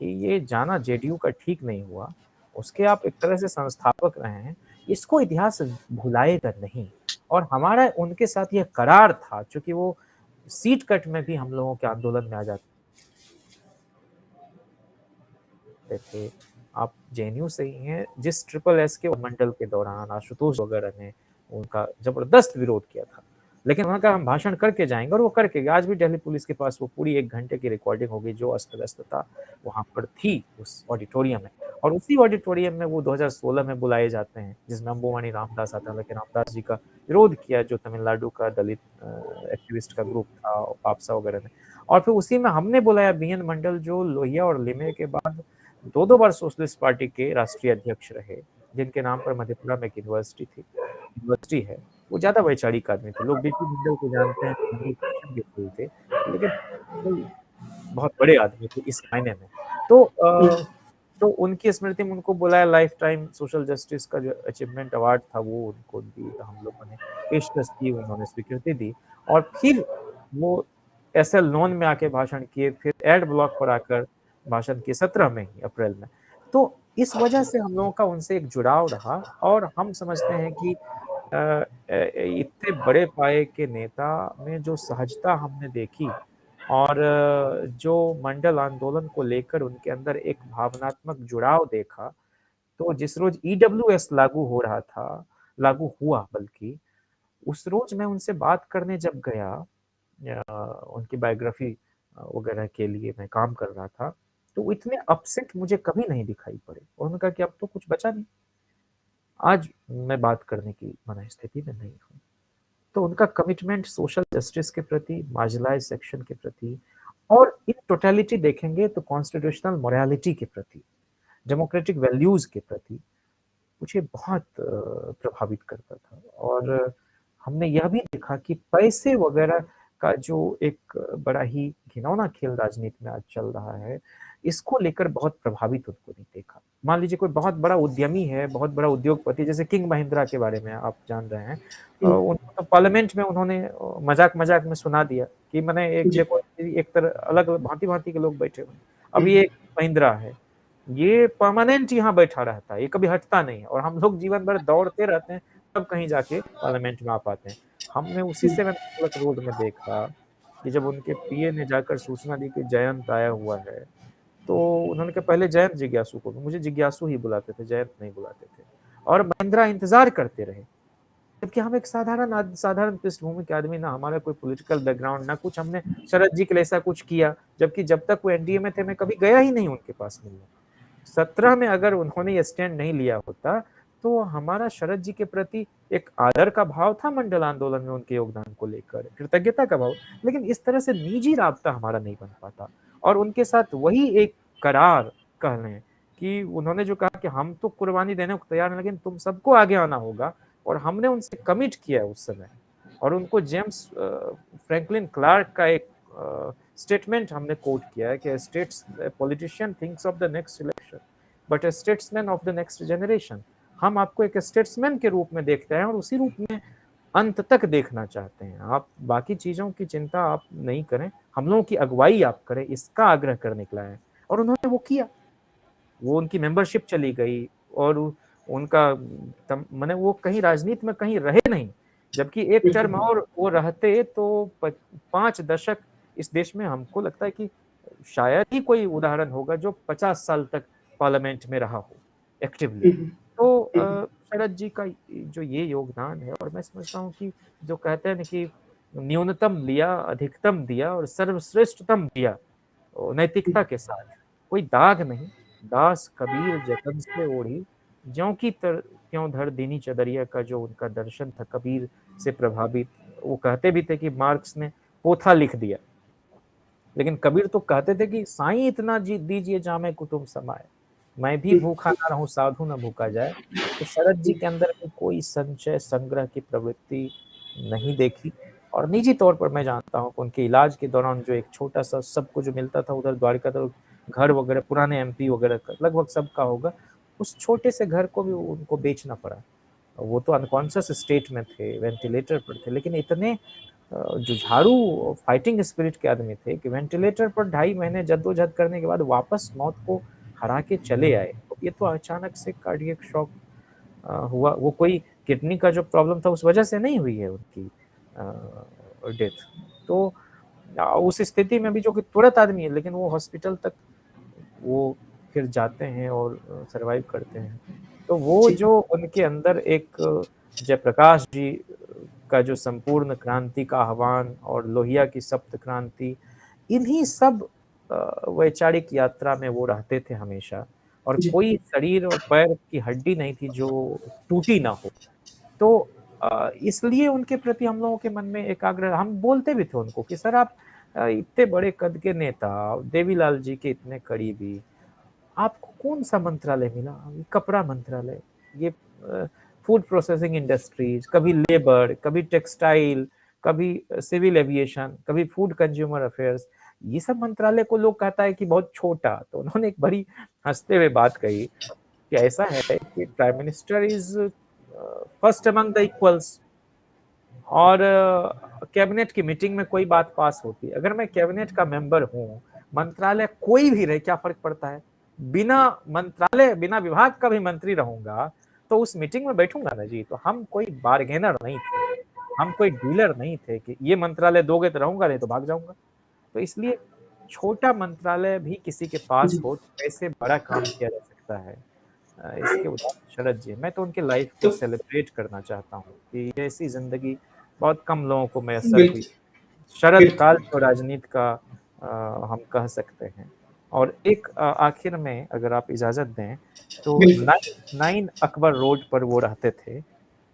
कि ये जाना जेडीयू का ठीक नहीं हुआ, उसके आप एक तरह से संस्थापक रहे हैं, इसको इतिहास भुलाएगा नहीं। और हमारा उनके साथ ये करार था, चूँकि वो सीट कट में भी हम लोगों के आंदोलन में आ जाते थे। आप जेएनयू से ही हैं, जिस ट्रिपल एस के मंडल के दौरान आशुतोष वगैरह ने उनका ज़बरदस्त विरोध किया था। लेकिन उन्होंने कहा हम भाषण करके जाएँगे, और वो करके गए। आज भी दिल्ली पुलिस के पास वो पूरी 1 घंटे की रिकॉर्डिंग होगी, जो अस्त-व्यस्तता वहाँ पर थी उस ऑडिटोरियम में। और उसी ऑडिटोरियम में वो 2016 में बुलाए जाते हैं, जिसमें अंबुमणि रामदास आता है, लेकिन रामदास जी का विरोध किया, जो तमिलनाडु का दलित एक्टिविस्ट का ग्रुप था, पापसा वगैरह ने। और फिर उसी में हमने बुलाया बीएन मंडल, जो लोहिया और लिमये के बाद 2-2 बार सोशलिस्ट पार्टी के राष्ट्रीय अध्यक्ष रहे, जिनके नाम पर मधेपुरा में एक यूनिवर्सिटी है। वो ज़्यादा वैचारिक आदमी थे। लोग बीपी बिंदल को जानते हैं, जनरल कमिश्नर भी रहे थे, लेकिन बिंदल बहुत बड़े आदमी थे इस मायने में। तो तो उनकी स्मृति में उनको बुलाया, लाइफ टाइम सोशल जस्टिस का जो अचीवमेंट अवार्ड था, वो उनको दिया, हम लोगों ने पेशकश की, उन्होंने स्वीकृति दी। और फिर वो एसएल नॉन में आके भाषण किए, फिर एड ब्लॉक पर आकर भाषण किए 17 में ही, अप्रैल में। तो इस वजह से हम लोगों का उनसे एक जुड़ाव रहा, और हम समझते हैं कि इतने बड़े पाए के नेता में जो सहजता हमने देखी, और जो मंडल आंदोलन को लेकर उनके अंदर एक भावनात्मक जुड़ाव देखा, तो जिस रोज़ ईडब्ल्यूएस लागू हुआ बल्कि, उस रोज़ मैं उनसे बात करने जब गया, उनकी बायोग्राफ़ी वगैरह के लिए मैं काम कर रहा था, तो वो इतने अपसेट मुझे कभी नहीं दिखाई पड़े, और उन्होंने कहा कि अब तो कुछ बचा नहीं, आज मैं बात करने की मनःस्थिति में नहीं हूँ। तो उनका कमिटमेंट सोशल जस्टिस के प्रति, मार्जिनलाइज्ड सेक्शन के प्रति, और इन टोटैलिटी देखेंगे तो कॉन्स्टिट्यूशनल मोरालिटी के प्रति, डेमोक्रेटिक वैल्यूज़ के प्रति मुझे बहुत प्रभावित करता था। और हमने यह भी देखा कि पैसे वगैरह का जो एक बड़ा ही घिनौना खेल राजनीति में आज चल रहा है, इसको लेकर बहुत प्रभावित उनको नहीं देखा। मान लीजिए कोई बहुत बड़ा उद्यमी है, बहुत बड़ा उद्योगपति, जैसे किंग महिंद्रा के बारे में आप जान रहे हैं। उनको तो पार्लियामेंट में उन्होंने मज़ाक-मज़ाक में सुना दिया कि माने एक जी, देखो, एक तरह अलग भाँति-भाँति के लोग बैठे हुए हैं। हुँ, अब ये महिंद्रा है, ये परमानेंट यहाँ बैठा रहता है, ये कभी हटता नहीं है, और हम लोग जीवन भर दौड़ते रहते हैं, तब कहीं जाके पार्लियामेंट में आ पाते हैं। हमने उसी से मैंने तुगलक रोड में देखा कि जब उनके पीए ने जाकर सूचना दी कि जयंत आया हुआ है, तो उन्होंने कहा पहले जयंत जिज्ञासु को, मुझे जिज्ञासु ही बुलाते थे, जयंत नहीं बुलाते थे। और महिंद्रा इंतज़ार करते रहे, जबकि हम एक साधारण पृष्ठभूमि के आदमी, ना हमारा कोई पॉलिटिकल बैकग्राउंड, ना कुछ हमने शरद जी के लिए ऐसा कुछ किया, जबकि जब तक वो एनडीए में थे, मैं कभी गया ही नहीं उनके पास मिलने। 17 में अगर उन्होंने ये स्टैंड नहीं लिया होता, तो हमारा शरद जी के प्रति एक आदर का भाव था मंडल आंदोलन में उनके योगदान को लेकर, कृतज्ञता का भाव, लेकिन इस तरह से निजी राब्ता हमारा नहीं बन पाता। और उनके साथ वही एक करार कह लें कि उन्होंने जो कहा कि हम तो कुर्बानी देने को तैयार हैं, लेकिन तुम सबको आगे आना होगा, और हमने उनसे कमिट किया उस समय। और उनको जेम्स फ्रैंकलिन क्लार्क का एक स्टेटमेंट हमने कोट किया है कि states politician thinks of the next election, but A statesman of the next generation. हम आपको एक स्टेट्समैन के रूप में देखते हैं, और उसी रूप में अंत तक देखना चाहते हैं। आप बाकी चीज़ों की चिंता आप नहीं करें, हम लोगों की अगुवाई आप करें, इसका आग्रह करने के लिए आए। और उन्होंने वो किया, वो उनकी मेंबरशिप चली गई, और उनका माने वो कहीं राजनीति में कहीं रहे नहीं, जबकि एक टर्म और वो रहते तो 5 दशक इस देश में हमको लगता है कि शायद ही कोई उदाहरण होगा जो 50 साल तक पार्लियामेंट में रहा हो एक्टिवली। हुँ, हुँ। तो हुँ, हुँ। शरद जी का जो ये योगदान है, और मैं समझता हूँ कि जो कहते हैं ना कि न्यूनतम लिया, अधिकतम दिया और सर्वश्रेष्ठतम दिया, हुँ, नैतिकता के साथ, कोई दाग नहीं। दास कबीर जतन से ओढ़ी, ज्यों की तर त्यों धर दीनी चदरिया का जो उनका दर्शन था कबीर से प्रभावित। वो कहते भी थे कि मार्क्स ने पोथा लिख दिया, लेकिन कबीर तो कहते थे कि साईं इतना जी दीजिए जामे कुटुम्ब समाए, मैं भी हुँ, भूखा ना रहूं साधु न भूखा जाए। तो शरद जी हुँ, के अंदर में कोई संचय संग्रह की प्रवृत्ति नहीं देखी। और निजी तौर पर मैं जानता हूँ कि उनके इलाज के दौरान जो एक छोटा सा सबको जो मिलता था उधर द्वारिका, तो घर वगैरह पुराने एमपी वगैरह का लगभग सबका होगा, उस छोटे से घर को भी उनको बेचना पड़ा। वो तो अनकॉन्शियस स्टेट में थे, वेंटिलेटर पर थे, लेकिन इतने जुझारू फाइटिंग स्पिरिट के आदमी थे कि वेंटिलेटर पर 2.5 महीने जद्दोजहद करने के बाद वापस मौत को हरा के चले आए। तो ये तो अचानक से कार्डियक शॉक हुआ। वो कोई किडनी का जो प्रॉब्लम था उस वजह से नहीं हुई है उनकी डेथ। तो उस स्थिति में भी जो कि तुरंत आदमी है, लेकिन वो हॉस्पिटल तक वो फिर जाते हैं और सर्वाइव करते हैं। तो वो जी, जो उनके अंदर एक जयप्रकाश जी का जो संपूर्ण क्रांति का आह्वान और लोहिया की सप्त क्रांति, इन्हीं सब वैचारिक यात्रा में वो रहते थे हमेशा। और जी, कोई शरीर और पैर की हड्डी नहीं थी जो टूटी ना हो। तो इसलिए उनके प्रति हम लोगों के मन में एकाग्र, हम बोलते भी थे उनको कि सर आप इतने बड़े कद के नेता, देवीलाल जी के इतने करीबी, आपको कौन-सा मंत्रालय मिला? ये कपड़ा मंत्रालय, ये फूड प्रोसेसिंग इंडस्ट्रीज़, कभी लेबर, कभी टेक्सटाइल, कभी सिविल एविएशन, कभी फूड कंज्यूमर अफेयर्स, ये सब मंत्रालय को लोग कहता है कि बहुत छोटा। तो उन्होंने एक बड़ी हँसते हुए बात कही कि ऐसा है कि prime minister is first among the equals. और कैबिनेट की मीटिंग में कोई बात पास होती है, अगर मैं कैबिनेट का मेंबर हूँ, मंत्रालय कोई भी रहे क्या फ़र्क पड़ता है? बिना मंत्रालय, बिना विभाग का भी मंत्री रहूँगा, तो उस मीटिंग में बैठूँगा ना जी। तो हम कोई बार्गेनर नहीं थे, हम कोई डीलर नहीं थे कि ये मंत्रालय दोगे तो रहूँगा, नहीं तो भाग जाऊँगा। तो इसलिए छोटा मंत्रालय भी किसी के पास जी। हो तो कैसे बड़ा काम किया जा सकता है। इसके उदाहरण शरद जी हैं। मैं तो उनके लाइफ को तो सेलिब्रेट करना चाहता हूँ कि ऐसी ज़िंदगी बहुत कम लोगों को मैसर हुई। बिल्कुल, शरद बिल्कुल, काल जो राजनीति का हम कह सकते हैं। और एक आखिर में अगर आप इजाज़त दें तो बिल्कुल। 9 अकबर रोड पर वो रहते थे।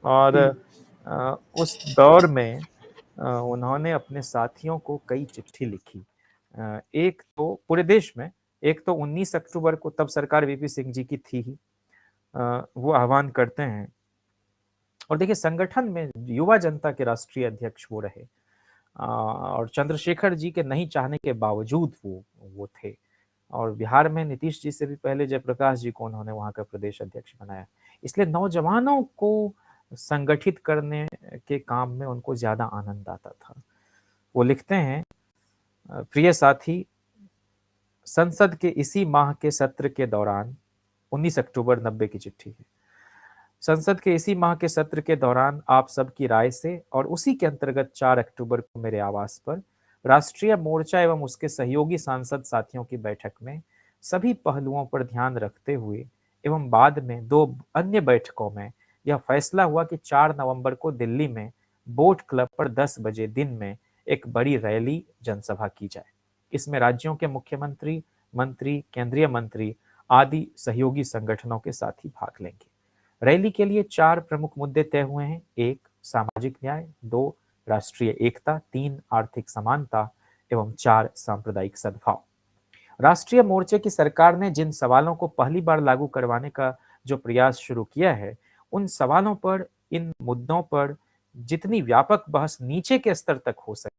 और हुँ, उस दौर में उन्होंने अपने साथियों को कई चिट्ठी लिखी। एक तो पूरे देश में, एक तो 19 अक्टूबर को, तब सरकार वीपी सिंह जी की थी ही। वो आह्वान करते हैं। और देखिए संगठन में युवा जनता के राष्ट्रीय अध्यक्ष वो रहे। और चंद्रशेखर जी के नहीं चाहने के बावजूद वो थे। और बिहार में नीतीश जी से भी पहले जयप्रकाश जी को उन्होंने वहाँ का प्रदेश अध्यक्ष बनाया। इसलिए नौजवानों को संगठित करने के काम में उनको ज़्यादा आनंद आता था। वो लिखते हैं, प्रिय साथी, संसद के इसी माह के सत्र के दौरान, 19 अक्टूबर 90 की चिट्ठी है। संसद के इसी माह के सत्र के दौरान आप सबकी राय से और उसी के अंतर्गत 4 अक्टूबर को मेरे आवास पर राष्ट्रीय मोर्चा एवं उसके सहयोगी सांसद साथियों की बैठक में सभी पहलुओं पर ध्यान रखते हुए एवं बाद में 2 अन्य बैठकों में यह फैसला हुआ कि 4 नवंबर को दिल्ली में बोट क्लब पर 10 बजे दिन में एक बड़ी रैली जनसभा की जाए। इसमें राज्यों के मुख्यमंत्री, मंत्री, केंद्रीय मंत्री आदि सहयोगी संगठनों के साथी भाग लेंगे। रैली के लिए 4 प्रमुख मुद्दे तय हुए हैं। 1 सामाजिक न्याय, 2 राष्ट्रीय एकता, 3 आर्थिक समानता एवं 4 सांप्रदायिक सद्भाव। राष्ट्रीय मोर्चे की सरकार ने जिन सवालों को पहली बार लागू करवाने का जो प्रयास शुरू किया है, उन सवालों पर, इन मुद्दों पर जितनी व्यापक बहस नीचे के स्तर तक हो सके,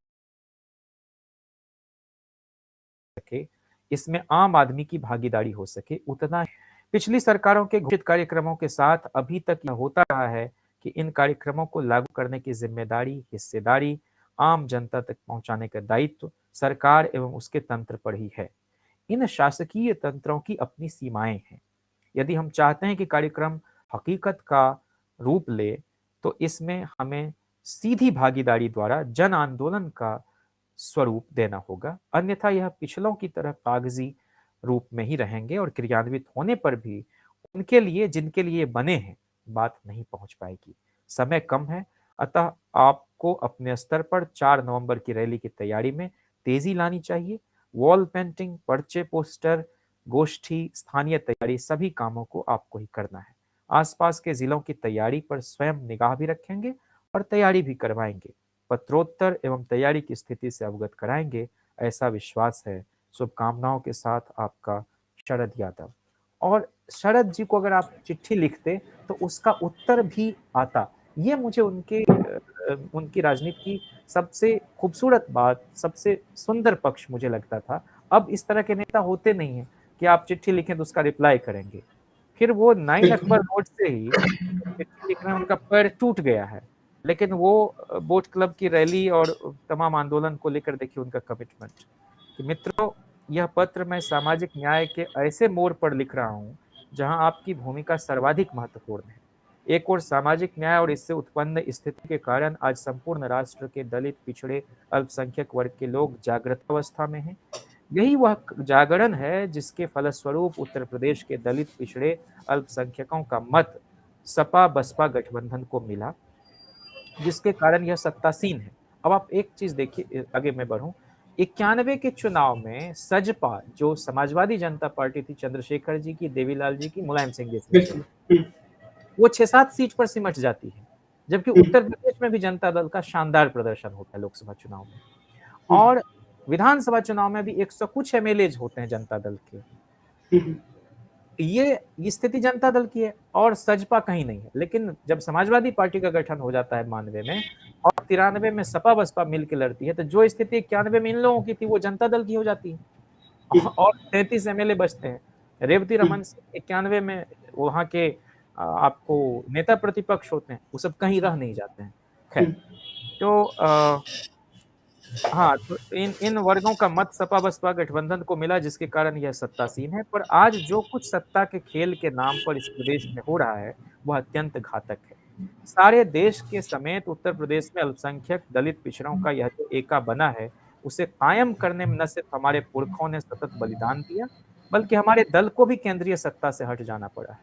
इसमें आम आदमी की भागीदारी हो सके, उतना पिछली सरकारों के घोषित कार्यक्रमों के साथ अभी तक यह होता रहा है कि इन कार्यक्रमों को लागू करने की जिम्मेदारी, हिस्सेदारी, आम जनता तक पहुंचाने का दायित्व सरकार एवं उसके तंत्र पर ही है। इन शासकीय तंत्रों की अपनी सीमाएं हैं। यदि हम चाहते हैं कि कार्यक्रम हकीकत का रूप ले, तो इसमें हमें सीधी भागीदारी द्वारा जन आंदोलन का स्वरूप देना होगा, अन्यथा यह पिछलों की तरह कागजी रूप में ही रहेंगे और क्रियान्वित होने पर भी उनके लिए जिनके लिए बने हैं बात नहीं पहुंच पाएगी। समय कम है, अतः आपको अपने स्तर पर 4 नवंबर की रैली की तैयारी में तेजी लानी चाहिए। वॉल पेंटिंग, पर्चे, पोस्टर, गोष्ठी, स्थानीय तैयारी सभी कामों को आपको ही करना है। आसपास के जिलों की तैयारी पर स्वयं निगाह भी रखेंगे और तैयारी भी करवाएंगे। पत्रोत्तर एवं तैयारी की स्थिति से अवगत कराएंगे, ऐसा विश्वास है। शुभकामनाओं के साथ आपका शरद यादव। और शरद जी को अगर आप चिट्ठी लिखते तो उसका उत्तर भी आता। ये मुझे उनकी राजनीति की सबसे खूबसूरत बात, सबसे सुंदर पक्ष मुझे लगता था। अब इस तरह के नेता होते नहीं हैं कि आप चिट्ठी लिखें तो उसका रिप्लाई करेंगे। फिर वो 9 बिल्कुल। अकबर रोड से ही चिट्ठी लिखने में उनका पैर टूट गया है। लेकिन वो बोट क्लब की रैली और तमाम आंदोलन को लेकर देखिए उनका कमिटमेंट कि मित्रों, यह पत्र मैं सामाजिक न्याय के ऐसे मोड़ पर लिख रहा हूं जहां आपकी भूमिका सर्वाधिक महत्वपूर्ण है। एक और सामाजिक न्याय और इससे उत्पन्न स्थिति के कारण आज संपूर्ण राष्ट्र के दलित, पिछड़े, अल्पसंख्यक वर्ग के लोग जागृत अवस्था में हैं। यही वह जागरण है जिसके फलस्वरूप उत्तर प्रदेश के दलित, पिछड़े, अल्पसंख्यकों का मत सपा बसपा गठबंधन को मिला, जिसके कारण यह सत्तासीन है। अब आप एक चीज देखिए, आगे मैं बढ़ूं। 91 के चुनाव में सजपा, जो समाजवादी जनता पार्टी थी, चंद्रशेखर जी की, देवीलाल जी की, मुलायम सिंह देशमुख जी बिल्कुल। की, वो 6-7 सीट पर सिमट जाती है। जबकि हम्म, उत्तर प्रदेश में भी जनता दल का शानदार प्रदर्शन होता है लोकसभा चुनाव में। हम्म, और विधानसभा चुनाव में भी 100 कुछ एमएलए होते हैं जनता दल के। हम्म, ये स्थिति जनता दल की है और सजपा कहीं नहीं है। लेकिन जब समाजवादी पार्टी का गठन हो जाता है 92 में और 93 में सपा बसपा मिलकर लड़ती है, तो जो स्थिति 91 में इन लोगों की थी वो जनता दल की हो जाती है और 33 एमएलए बचते हैं। रेवती हम्म, रमन सिंह 91 में वहां के आपको नेता प्रतिपक्ष होते हैं, वो सब कहीं रह नहीं जाते हैं। खैर, हम्म, तो हाँ, तो इन इन वर्गों का मत सपा बसपा गठबंधन को मिला, जिसके कारण यह सत्तासीन है। पर आज जो कुछ सत्ता के खेल के नाम पर इस प्रदेश में हो रहा है वह अत्यंत घातक है। सारे देश के समेत उत्तर प्रदेश में अल्पसंख्यक दलित पिछड़ों का यह जो एका बना है, उसे कायम करने में न सिर्फ हमारे पुरखों ने सतत बलिदान दिया, बल्कि हमारे दल को भी केंद्रीय सत्ता से हट जाना पड़ा है।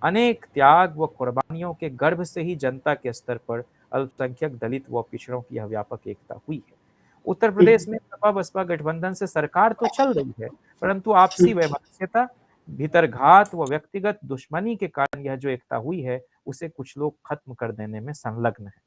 अनेक त्याग व कुर्बानियों के गर्भ से ही जनता के स्तर पर अल्पसंख्यक दलित व पिछड़ों की यह व्यापक एकता हुई है। उत्तर प्रदेश में सपा बसपा गठबंधन से सरकार तो चल रही है, परंतु आपसी वैमनस्यता, भीतरघात व व्यक्तिगत दुश्मनी के कारण यह जो एकता हुई है, उसे कुछ लोग खत्म कर देने में संलग्न है।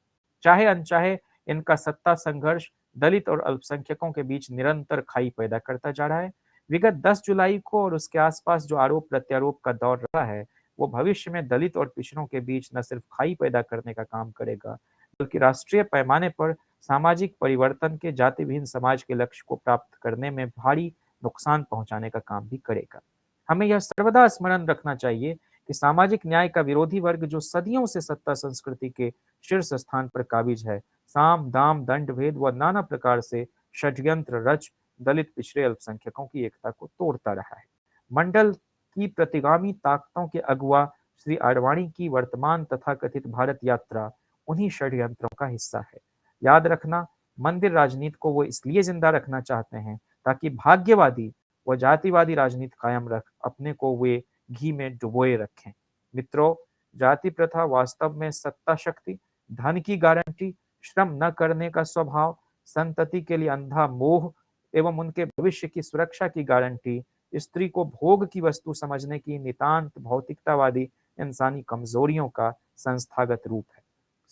चाहे अनचाहे इनका सत्ता संघर्ष दलित और अल्पसंख्यकों के बीच निरंतर खाई पैदा करता जा रहा है। विगत 10 जुलाई को और उसके आसपास जो आरोप प्रत्यारोप का दौर रहा है, वो भविष्य में दलित और पिछड़ों के बीच न सिर्फ खाई पैदा करने का काम करेगा, बल्कि राष्ट्रीय पैमाने पर सामाजिक परिवर्तन के जाति विहीन समाज के लक्ष्य को प्राप्त करने में भारी नुकसान पहुंचाने का काम भी करेगा। हमें यह सर्वदा स्मरण रखना चाहिए कि सामाजिक न्याय का विरोधी वर्ग जो सदियों से सत्ता संस्कृति के शीर्ष स्थान पर काबिज है, साम दाम दंड भेद व नाना प्रकार से षड्यंत्र रच दलित पिछड़े अल्पसंख्यकों की एकता को तोड़ता रहा है। मंडल की प्रतिगामी ताकतों के अगुवा श्री आडवाणी की वर्तमान तथाकथित भारत यात्रा उन्हीं षड्यंत्रों का हिस्सा है। याद रखना, मंदिर राजनीति को वो इसलिए जिंदा रखना चाहते हैं ताकि भाग्यवादी व जातिवादी राजनीति कायम रख अपने को वे घी में डुबोए रखें। मित्रों, जाति प्रथा वास्तव में सत्ता शक्ति, धन की गारंटी, श्रम न करने का स्वभाव, संतति के लिए अंधा मोह एवं उनके भविष्य की सुरक्षा की गारंटी, स्त्री को भोग की वस्तु समझने की नितांत भौतिकतावादी इंसानी कमजोरियों का संस्थागत रूप है।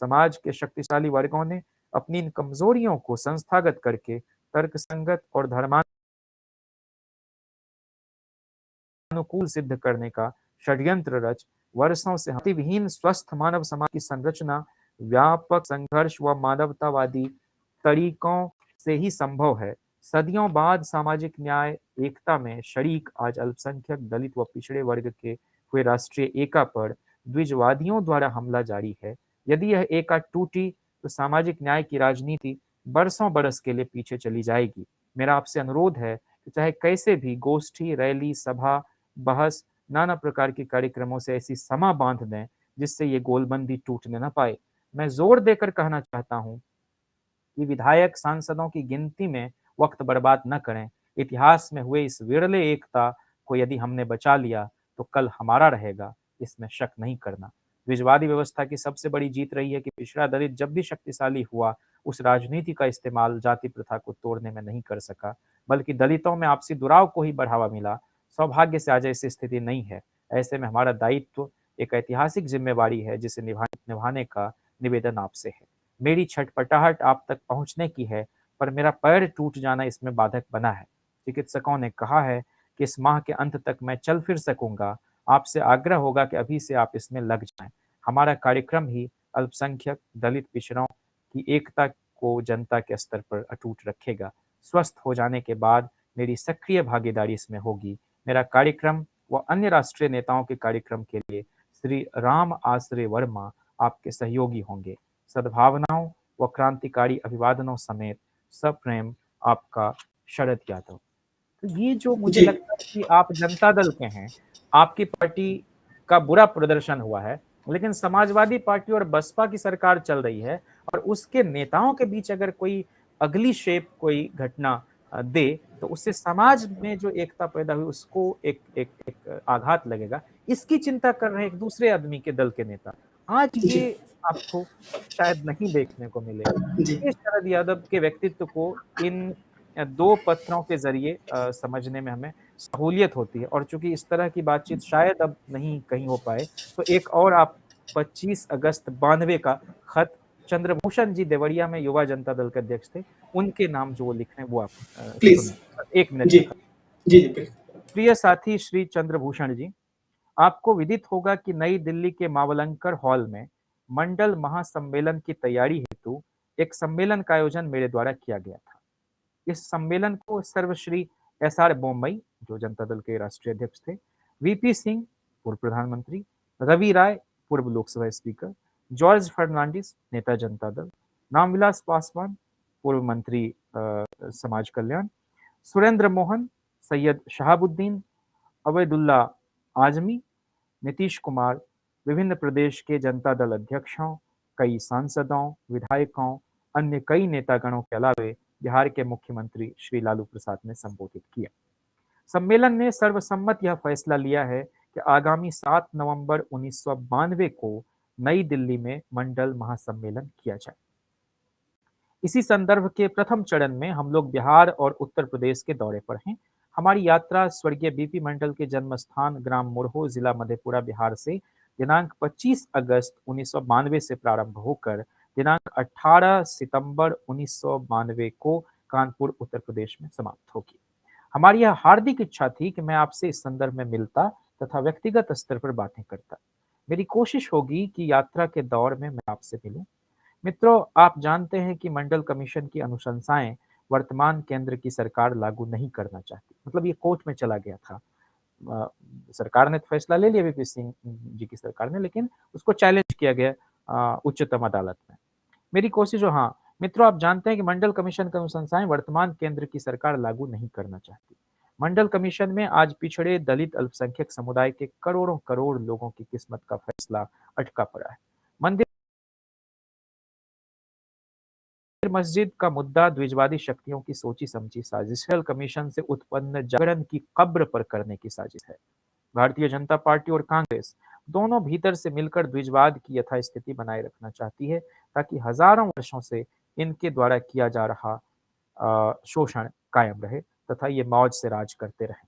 समाज के शक्तिशाली वर्गों ने अपनी इन कमजोरियों को संस्थागत करके तर्कसंगत और धर्मानुकूल सिद्ध करने का षड्यंत्र रच वर्षों से विहीन स्वस्थ मानव समाज की संरचना व्यापक संघर्ष व मानवतावादी तरीकों से ही संभव है। सदियों बाद सामाजिक न्याय एकता में शरीक आज अल्पसंख्यक दलित व पिछड़े वर्ग के हुए राष्ट्रीय एका पर द्विजवादियों द्वारा हमला जारी है। यदि यह एका टूटी तो सामाजिक न्याय की राजनीति बरसों बरस के लिए पीछे चली जाएगी। मेरा आपसे अनुरोध है कि चाहे कैसे भी गोष्ठी, रैली, सभा, बहस, नाना प्रकार के कार्यक्रमों से ऐसी समा बांध दें जिससे ये गोलबंदी टूटने न पाए। मैं जोर देकर कहना चाहता हूं कि विधायक सांसदों की गिनती में वक्त बर्बाद न करें। इतिहास में हुए इस विरले एकता को यदि हमने बचा लिया तो कल हमारा रहेगा, इसमें शक नहीं करना। द्विजवादी व्यवस्था की सबसे बड़ी जीत रही है कि पिछड़ा दलित जब भी शक्तिशाली हुआ, उस राजनीति का इस्तेमाल जाति प्रथा को तोड़ने में नहीं कर सका, बल्कि दलितों में आपसी दुराव को ही बढ़ावा मिला। सौभाग्य से आज ऐसी स्थिति नहीं है। ऐसे में हमारा दायित्व, एक ऐतिहासिक जिम्मेवारी है जिसे निभाने का निवेदन आपसे है। मेरी छटपटाहट आप तक पहुंचने की है, पर मेरा पैर टूट जाना इसमें बाधक बना है। चिकित्सकों ने कहा है कि इस माह के अंत तक मैं चल फिर सकूंगा। आपसे आग्रह होगा कि अभी से आप इसमें लग जाएं। हमारा कार्यक्रम ही अल्पसंख्यक दलित पिछड़ों की एकता को जनता के स्तर पर अटूट रखेगा। स्वस्थ हो जाने के बाद मेरी सक्रिय भागीदारी इसमें होगी। मेरा कार्यक्रम व अन्य राष्ट्रीय नेताओं के कार्यक्रम के लिए श्री राम आश्रय वर्मा आपके सहयोगी होंगे। सद्भावनाओं व क्रांतिकारी अभिवादनों समेत सप्रेम, आपका शरद यादव। तो ये जो मुझे जी, लगता है कि आप जनता दल के हैं, आपकी पार्टी का बुरा प्रदर्शन हुआ है, लेकिन समाजवादी पार्टी और बसपा की सरकार चल रही है और उसके नेताओं के बीच अगर कोई अगली शेप कोई घटना दे, तो उससे समाज में जो एकता पैदा हुई उसको एक एक एक आघात लगेगा। इसकी चिंता कर रहे हैं एक दूसरे आदमी के दल के नेता। आज जी, ये आपको शायद नहीं देखने को मिले। जी, ये शरद यादव के व्यक्तित्व को इन 2 पत्रों के ज़रिए समझने में हमें सहूलियत होती है और चूँकि इस तरह की बातचीत शायद अब नहीं कहीं हो पाए, तो एक और आप 25 अगस्त 92 का खत चंद्रभूषण जी देवरिया में युवा जनता दल के अध्यक्ष थे, उनके नाम जो वो लिख रहे हैं वो आप प्लीज़। सुनिए। 1 मिनट जी, का खत। जी, जी, बिल्कुल। प्रिय साथी श्री चंद्रभूषण जी, आपको विदित होगा कि नई दिल्ली के मावलंकर हॉल में मंडल महासम्मेलन की तैयारी हेतु एक सम्मेलन का आयोजन मेरे द्वारा किया गया था। इस सम्मेलन को सर्वश्री एसआर बोम्मई, जो जनता दल के राष्ट्रीय अध्यक्ष थे, वीपी सिंह, पूर्व प्रधानमंत्री, रवि राय, पूर्व लोकसभा स्पीकर, जॉर्ज फर्नांडिस, नेता जनता दल, रामविलास पासवान, पूर्व मंत्री समाज कल्याण, सुरेंद्र मोहन, सैयद शहाबुद्दीन, अवैदुल्ला आजमी, नीतीश कुमार, विभिन्न प्रदेश के जनता दल अध्यक्षों, कई सांसदों, विधायकों, अन्य कई नेतागणों के अलावे बिहार के मुख्यमंत्री श्री लालू प्रसाद ने संबोधित किया। सम्मेलन ने सर्वसम्मत यह फैसला लिया है कि आगामी 7 नवंबर 1992 को नई दिल्ली में मंडल महासम्मेलन किया जाए। इसी संदर्भ के प्रथम चरण में हम लोग बिहार और उत्तर प्रदेश के दौरे पर हैं। हमारी यात्रा स्वर्गीय बीपी मंडल के जन्म स्थान ग्राम मुरहो, जिला मधेपुरा, बिहार से दिनांक 25 अगस्त 1992 से प्रारंभ होकर दिनांक 18 सितंबर 1992 को कानपुर, उत्तर प्रदेश में समाप्त होगी। हमारी यह हार्दिक इच्छा थी कि मैं आपसे इस संदर्भ में मिलता तथा व्यक्तिगत स्तर पर बातें करता। मेरी कोशिश होगी कि यात्रा के दौर में मैं आपसे मिलूं। मित्रों, आप जानते हैं कि मंडल कमीशन की अनुशंसाएं वर्तमान केंद्र की सरकार लागू नहीं करना चाहती। मतलब ये कोर्ट में चला गया था। अ, सरकार ने तो फैसला ले लिया वीपी सिंह जी की सरकार ने, लेकिन उसको चैलेंज किया गया उच्चतम अदालत में। मेरी कोशिश हो, हाँ, मित्रों, आप जानते हैं कि मंडल कमीशन की अनुशंसाएं वर्तमान केंद्र की सरकार लागू नहीं करना चाहती। मंडल कमीशन में आज पिछड़े दलित अल्पसंख्यक समुदाय के करोड़ों करोड़ लोगों की किस्मत का फैसला अटका पड़ा है। मंदिर मस्जिद का मुद्दा द्विजवादी शक्तियों की सोची समझी साजिश है। कमीशन से उत्पन्न जागरण की कब्र पर करने की साजिश है। भारतीय जनता पार्टी और कांग्रेस दोनों भीतर से मिलकर द्विजवाद की यथास्थिति बनाए रखना चाहती है, ताकि हजारों वर्षों से इनके द्वारा किया जा रहा शोषण कायम रहे तथा ये मौज से राज करते रहे।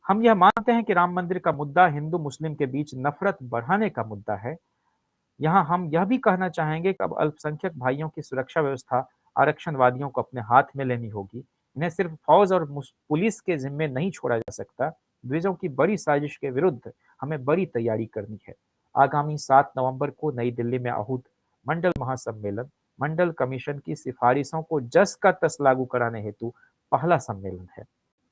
हम यह मानते हैं कि राम मंदिर का मुद्दा हिंदू मुस्लिम के बीच नफरत बढ़ाने का मुद्दा है। यहाँ हम यह भी कहना चाहेंगे कि अब अल्पसंख्यक भाइयों की सुरक्षा व्यवस्था आरक्षणवादियों को अपने हाथ में लेनी होगी। इन्हें सिर्फ फौज और पुलिस के जिम्मे नहीं छोड़ा जा सकता। द्विजों की बड़ी साजिश के विरुद्ध हमें बड़ी तैयारी करनी है। आगामी 7 नवंबर को नई दिल्ली में आहूत मंडल महासम्मेलन मंडल कमीशन की सिफारिशों को जस का तस लागू कराने हेतु पहला सम्मेलन है।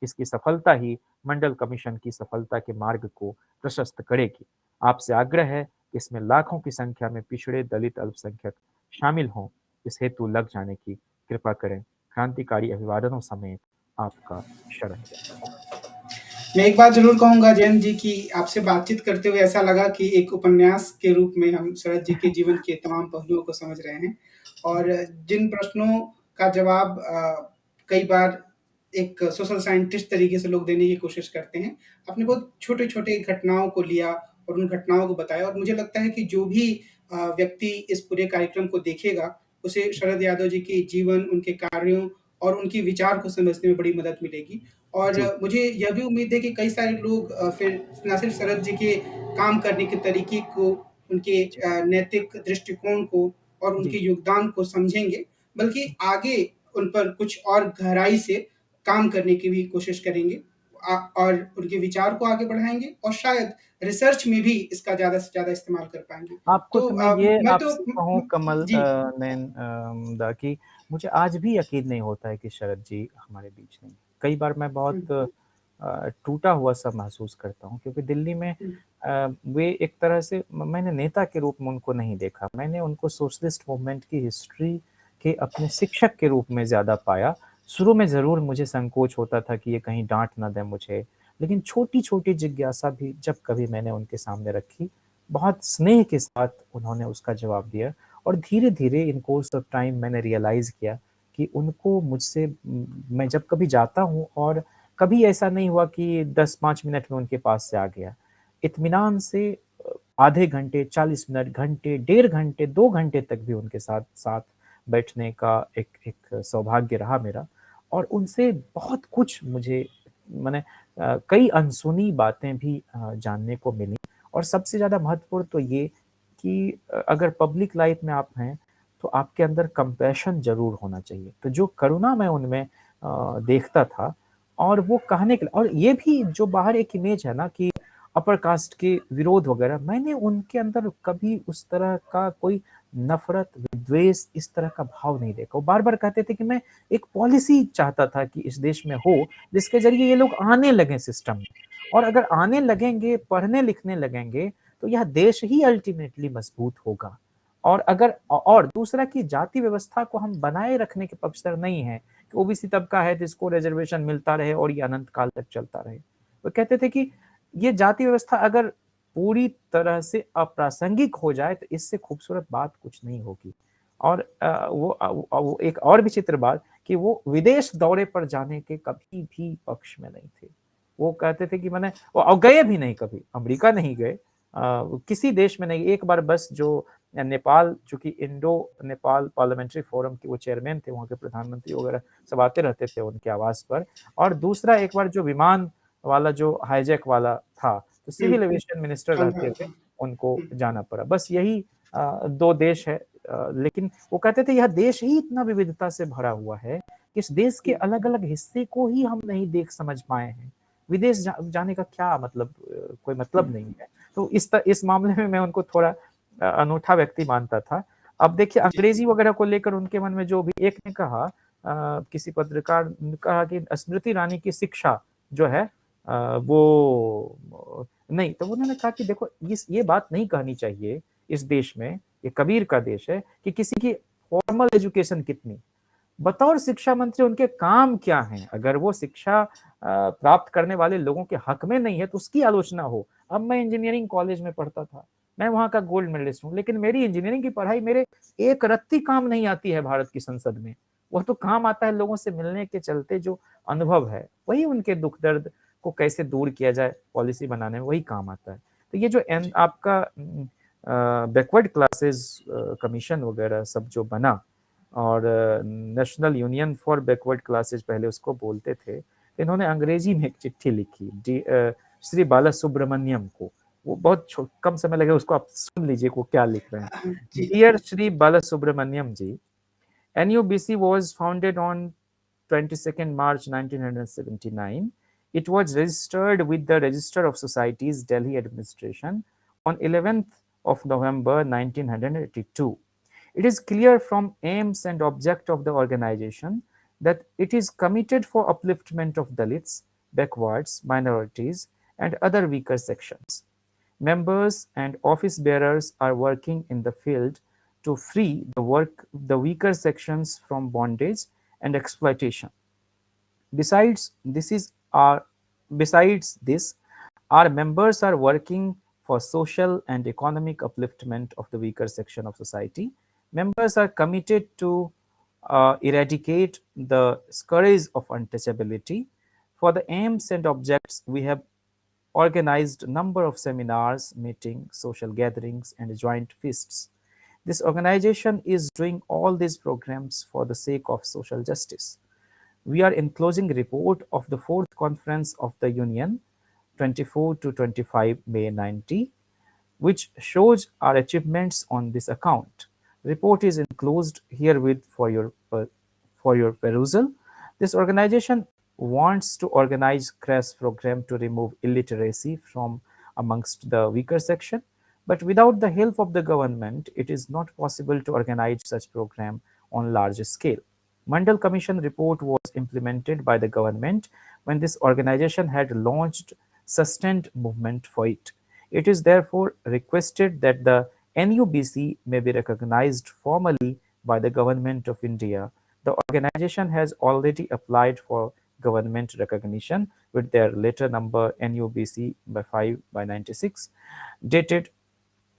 इसकी सफलता ही मंडल कमीशन की सफलता के मार्ग को प्रशस्त करेगी। आपसे आग्रह है कि इसमें लाखों की संख्या में पिछड़े दलित अल्पसंख्यक शामिल हों। इस हेतु लग जाने की कृपा करें। क्रांतिकारी अभिवादनों समेत आपका शरद यादव। मैं एक बात ज़रूर कहूँगा जयंत जी कि आपसे बातचीत करते हुए ऐसा लगा कि एक उपन्यास के रूप में हम शरद जी के जीवन के तमाम पहलुओं को समझ रहे हैं और जिन प्रश्नों का जवाब कई बार एक सोशल साइंटिस्ट तरीके से लोग देने की कोशिश करते हैं, आपने बहुत छोटे-छोटे घटनाओं को लिया और उन घटनाओं को बताया और मुझे लगता है कि जो भी व्यक्ति इस पूरे कार्यक्रम को देखेगा, उसे शरद यादव जी के जीवन, उनके कार्यों और उनके विचार को समझने में बड़ी मदद मिलेगी। और जी, मुझे यह भी उम्मीद है कि कई सारे लोग फिर ना सिर्फ शरद जी के काम करने के तरीके को, उनके जी, नैतिक दृष्टिकोण को और उनके जी, योगदान को समझेंगे, बल्कि जी। आगे उन पर कुछ और गहराई से काम करने की भी कोशिश करेंगे और उनके विचार को आगे बढ़ाएँगे और शायद रिसर्च में भी इसका ज़्यादा से ज़्यादा इस्तेमाल कर पाएँगे। आपको तो तो मैं ये मैं तो आपसे कहूँ कमल जी। नैन दा कि मुझे आज भी यकीन नहीं होता है कि शरद जी हमारे बीच नहीं हैं। कई बार मैं हुँ, बहुत टूटा हुआ सा महसूस करता हूँ क्योंकि दिल्ली में हुँ, वे एक तरह से मैंने नेता के रूप में उनको नहीं देखा। मैंने उनको सोशलिस्ट मूवमेंट की हिस्ट्री के अपने शिक्षक के रूप में ज़्यादा पाया। शुरू में ज़रूर मुझे संकोच होता था कि ये कहीं डाँट ना दें मुझे, लेकिन छोटी-छोटी जिज्ञासा भी जब कभी मैंने उनके सामने रखी, बहुत स्नेह के साथ उन्होंने उसका जवाब दिया और धीरे-धीरे इन कोर्स ऑफ टाइम मैंने रियलाइज़ किया कि उनको मुझसे मैं जब कभी जाता हूँ और कभी ऐसा नहीं हुआ कि 10-5 मिनट में उनके पास से आ गया। इत्मीनान से आधे घंटे, 40 मिनट, घंटे, डेढ़ घंटे, 2 घंटे तक भी उनके साथ साथ बैठने का एक एक सौभाग्य रहा मेरा और उनसे बहुत कुछ मुझे माने कई अनसुनी बातें भी जानने को मिली। और सबसे ज़्यादा महत्वपूर्ण तो ये कि अगर पब्लिक लाइफ में आप हैं, तो आपके अंदर कंपैशन ज़रूर होना चाहिए। तो जो करुणा मैं उनमें देखता था और वो कहने के और ये भी जो बाहर एक इमेज है ना कि अपर कास्ट के विरोध वगैरह, मैंने उनके अंदर कभी उस तरह का कोई नफ़रत, विद्वेष इस तरह का भाव नहीं देखा। वो बार-बार कहते थे कि मैं एक पॉलिसी चाहता था कि इस देश में हो, जिसके ज़रिए ये लोग आने लगें सिस्टम में। और अगर आने लगेंगे, पढ़ने-लिखने लगेंगे, तो यह देश ही अल्टीमेटली मज़बूत होगा। और अगर और दूसरा कि जाति व्यवस्था को हम बनाए रखने के पक्षधर नहीं हैं, कि ओबीसी तबका है जिसको रिज़र्वेशन मिलता रहे और ये अनंत काल तक चलता रहे। वो कहते थे कि ये जाति व्यवस्था अगर पूरी तरह से अप्रासंगिक हो जाए, तो इससे खूबसूरत बात कुछ नहीं होगी। और वो एक और विचित्र बात कि वो विदेश दौरे पर जाने के कभी भी पक्ष में नहीं थे। वो कहते थे कि मैंने और गए भी नहीं कभी, अमेरिका नहीं गए किसी देश में नहीं। एक बार बस जो नेपाल चूँकि इंडो नेपाल पार्लियामेंट्री फोरम के वो चेयरमैन थे, वहाँ के प्रधानमंत्री वगैरह सब आते रहते थे उनके आवास पर। और दूसरा एक बार जो विमान वाला जो हाईजैक वाला था, तो हुँ, सिविल एविएशन मिनिस्टर हाँ, रहते हाँ, हुए हाँ। उनको हुँ, जाना पड़ा। बस यही 2 देश है लेकिन वो कहते थे यह देश ही इतना विविधता से भरा हुआ है, कि इस देश के हुँ, अलग-अलग हिस्से को ही हम नहीं देख समझ पाए हैं। विदेश जाने का क्या मतलब कोई हुँ, मतलब नहीं है। तो इस मामले में मैं उनको थोड़ा अनूठा व्यक्ति मानता था। अब देखिए जी। अंग्रेज़ी वगैरह को लेकर उनके मन में जो भी एक ने कहा किसी पत्रकार ने कहा कि स्मृति ईरानी की शिक्षा जो है वो नहीं, तो उन्होंने कहा कि देखो ये बात नहीं कहनी चाहिए इस देश में, ये कबीर का देश है कि किसी की फॉर्मल एजुकेशन कितनी, बतौर शिक्षा मंत्री उनके काम क्या हैं? अगर वो शिक्षा प्राप्त करने वाले लोगों के हक में नहीं है, तो उसकी आलोचना हो। अब मैं इंजीनियरिंग कॉलेज में पढ़ता था, मैं वहाँ का गोल्ड मेडलिस्ट हूँ, लेकिन मेरी इंजीनियरिंग की पढ़ाई मेरे एक रत्ती काम नहीं आती है भारत की संसद में। वह तो काम आता है लोगों से मिलने के चलते जो अनुभव है, वही उनके दुःख-दर्द को कैसे दूर किया जाए पॉलिसी बनाने में, वही काम आता है। तो ये जो आपका बैकवर्ड क्लासेस कमीशन वगैरह सब जो बना और national union for backward classes पहले उसको बोलते थे। इन्होंने अंग्रेजी में एक चिट्ठी लिखी श्री बालासुब्रमण्यम को। वो बहुत कम समय लगेगा उसको आप सुन लीजिए वो क्या लिख रहे हैं। हाँ, जी। Dear Shri Balasubramaniam ji, NUBC was founded on 22nd March 1979. It was registered with the Register of Societies, Delhi Administration on 11th of November 1982. It is clear from aims and object of the organization that it is committed for upliftment of Dalits, backwards, minorities, and other weaker sections. Members and office bearers are working in the field to free the weaker sections from bondage and exploitation. Besides, this is our besides this, our members are working for social and economic upliftment of the weaker section of society. Members are committed to eradicate the scourge of untouchability. For the aims and objects, we have organized a number of seminars, meetings, social gatherings, and joint feasts. This organization is doing all these programs for the sake of social justice. We are enclosing a report of the fourth conference of the Union, 24 to 25 May 90, which shows our achievements on this account. Report is enclosed herewith for your perusal. This organization wants to organize CRESS program to remove illiteracy from amongst the weaker section, but without the help of the government, it is not possible to organize such program on large scale. Mandal Commission report was implemented by the government when this organization had launched sustained movement for it. It is therefore requested that the NUBC may be recognized formally by the Government of India. The organization has already applied for government recognition with their letter number NUBC by 5 by 96, dated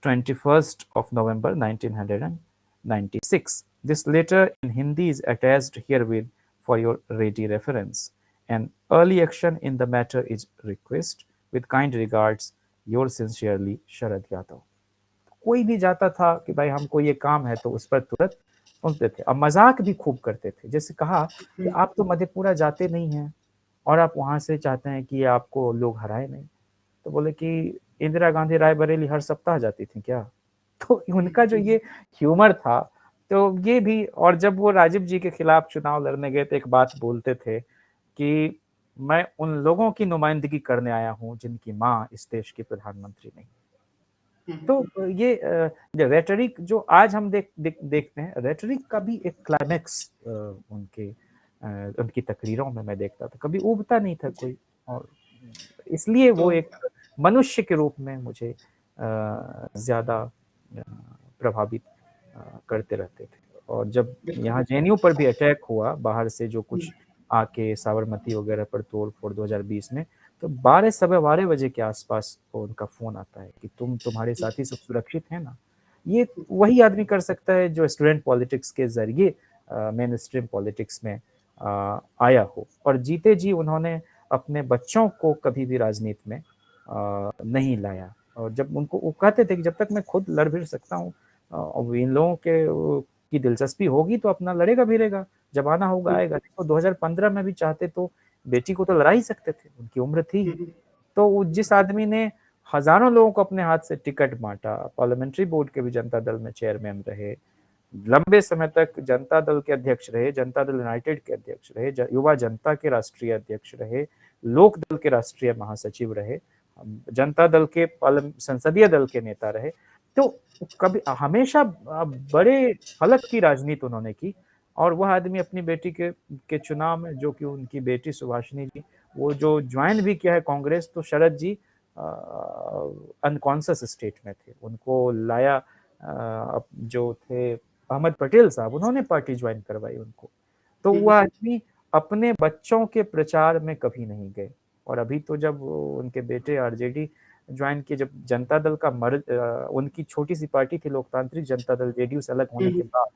21st of November 1996. This letter in Hindi is attached herewith for your ready reference. An early action in the matter is request. With kind regards, yours sincerely, Sharad Yadav. कोई भी जाता था कि भाई हमको ये काम है तो उस पर तुरंत पहुंचते थे। अब मजाक भी खूब करते थे, जैसे कहा कि आप तो मधेपुरा जाते नहीं हैं और आप वहां से चाहते हैं कि आपको लोग हराए नहीं। तो बोले कि इंदिरा गांधी रायबरेली हर सप्ताह जाती थी क्या? तो उनका जो ये ह्यूमर था, तो ये भी। और जब वो राजीव जी के खिलाफ चुनाव लड़ने गए तो एक बात बोलते थे कि मैं उन लोगों की नुमाइंदगी करने आया हूं जिनकी माँ इस देश की प्रधानमंत्री नहीं। तो ये रेटरिक जो आज हम देखते हैं, रेटरिक का भी एक क्लाइमेक्स उनकी तकरीरों में मैं देखता था, कभी उबता नहीं था कोई। और इसलिए वो एक मनुष्य के रूप में मुझे ज्यादा प्रभावित करते रहते थे। और जब यहाँ जेएनयू पर भी अटैक हुआ बाहर से, जो कुछ आके साबरमती वगैरह पर तोड़ फोड़ 2020 में, तो 12 बजे के आसपास उनका फोन आता है कि तुम्हारे साथी सब सुरक्षित है ना। ये वही आदमी कर सकता है जो स्टूडेंट पॉलिटिक्स के जरिए मेन स्ट्रीम पॉलिटिक्स में आया हो। और जीते जी उन्होंने अपने बच्चों को कभी भी राजनीति में नहीं लाया। और जब उनको वो कहते थे कि जब तक मैं खुद लड़ भी सकता हूँ, इन लोगों की दिलचस्पी होगी तो अपना लड़ेगा भिड़ेगा, जब आना होगा आएगा। तो 2015 में भी चाहते तो बेटी को तो लड़ा ही सकते थे, उनकी उम्र थी। तो जिस आदमी ने हजारों लोगों को अपने हाथ से टिकट बांटा, पार्लियामेंट्री बोर्ड के भी जनता दल में चेयरमैन रहे, लंबे समय तक जनता दल के अध्यक्ष रहे, जनता दल यूनाइटेड के अध्यक्ष रहे, युवा जनता के राष्ट्रीय अध्यक्ष रहे, लोक दल के राष्ट्रीय महासचिव रहे, जनता दल के संसदीय दल के नेता रहे। तो कभी हमेशा बड़े फलक की राजनीति उन्होंने की। और वह आदमी अपनी बेटी के चुनाव में, जो कि उनकी बेटी सुभाषिनी जी, वो जो ज्वाइन भी किया है कांग्रेस, तो शरद जी अनकॉन्शियस स्टेट में थे, उनको लाया जो थे अहमद पटेल साहब, उन्होंने पार्टी ज्वाइन करवाई उनको। तो वह आदमी अपने बच्चों के प्रचार में कभी नहीं गए। और अभी तो जब उनके बेटे आरजेडी ज्वाइन किए, जब जनता दल का उनकी छोटी सी पार्टी थी लोकतांत्रिक जनता दल, जेडीयू से अलग होने के बाद,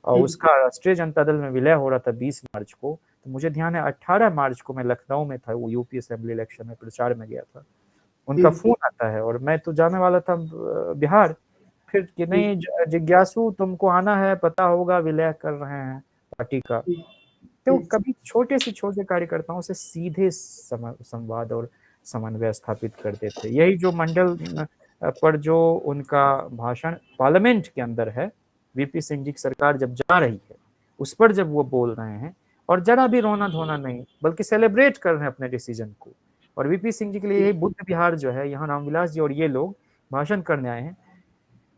और उसका राष्ट्रीय जनता दल में विलय हो रहा था 20 मार्च को। तो मुझे ध्यान है 18 मार्च को मैं लखनऊ में था, वो यूपी असेंबली इलेक्शन में प्रचार में गया था। उनका फोन आता है और मैं तो जाने वाला था बिहार, फिर कि नहीं जिज्ञासु तुमको आना है, पता होगा विलय कर रहे हैं पार्टी का। तो कभी छोटे से छोटे कार्यकर्ताओं से सीधे संवाद और समन्वय स्थापित करते थे। यही जो मंडल पर जो उनका भाषण पार्लियामेंट के अंदर है, वीपी सिंह जी की सरकार जब जा रही है उस पर जब वो बोल रहे हैं, और जरा भी रोना धोना नहीं बल्कि सेलिब्रेट कर रहे हैं अपने डिसीजन को। और वीपी सिंह जी के लिए यही बुद्ध विहार जो है, यहाँ रामविलास जी और ये लोग भाषण करने आए हैं।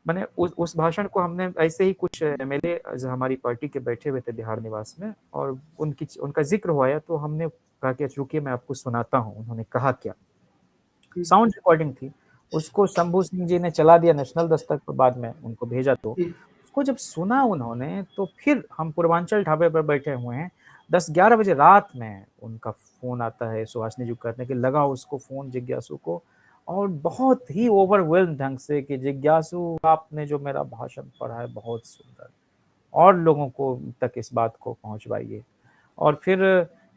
मैंने उस भाषण को हमने ऐसे ही कुछ एमएलए हमारी पार्टी के बैठे हुए थे बिहार निवास में, और उनका जिक्र हुआ तो हमने कहा कि रुकिए मैं आपको सुनाता हूँ उन्होंने कहा क्या। साउंड रिकॉर्डिंग थी, उसको शंभू सिंह जी ने चला दिया नेशनल दस्तक पर, बाद में उनको भेजा। तो उसको जब सुना उन्होंने, तो फिर हम पूर्वांचल ढाबे पर बैठे हुए हैं, 10-11 बजे रात में उनका फ़ोन आता है सुहासिनी जी को करने के, लगा उसको फ़ोन जिज्ञासु को, और बहुत ही ओवरवेल्म ढंग से कि जिज्ञासु आपने जो मेरा भाषण पढ़ा है बहुत सुंदर, और लोगों को तक इस बात को पहुँचवाइए। और फिर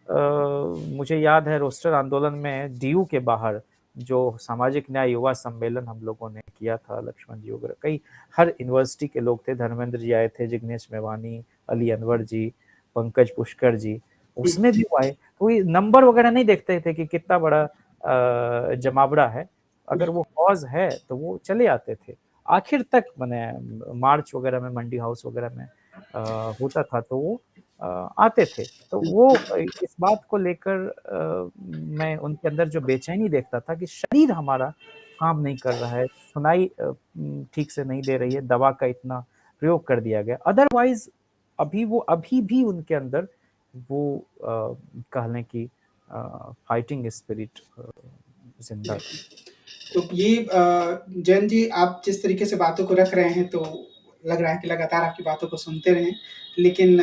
मुझे याद है रोस्टर आंदोलन में डीयू के बाहर जो सामाजिक न्याय युवा सम्मेलन हम लोगों ने किया था, लक्ष्मण जी वगैरह, कई हर यूनिवर्सिटी के लोग थे, धर्मेंद्र जी आए थे, जिग्नेश मेवानी, अली अनवर जी, पंकज पुष्कर जी, हुँ, उसमें भी वो आए। कोई नंबर वगैरह नहीं देखते थे कि कितना बड़ा जमावड़ा है, अगर वो हौज़ है तो वो चले आते थे। आखिर तक मने मार्च वगैरह में, मंडी हाउस वगैरह में होता था तो वो आते थे। तो हुँ, वो इस बात को लेकर मैं उनके अंदर जो बेचैनी देखता था कि शरीर हमारा काम नहीं कर रहा है, सुनाई ठीक से नहीं दे रही है, दवा का इतना प्रयोग कर दिया गया। अदरवाइज़ अभी भी उनके अंदर वो कह लें कि फाइटिंग स्पिरिट ज़िंदा थी। तो ये जैन जी, आप जिस तरीके से बातों को रख रहे हैं, तो लग रहा है कि लगातार आपकी बातों को सुनते रहें। लेकिन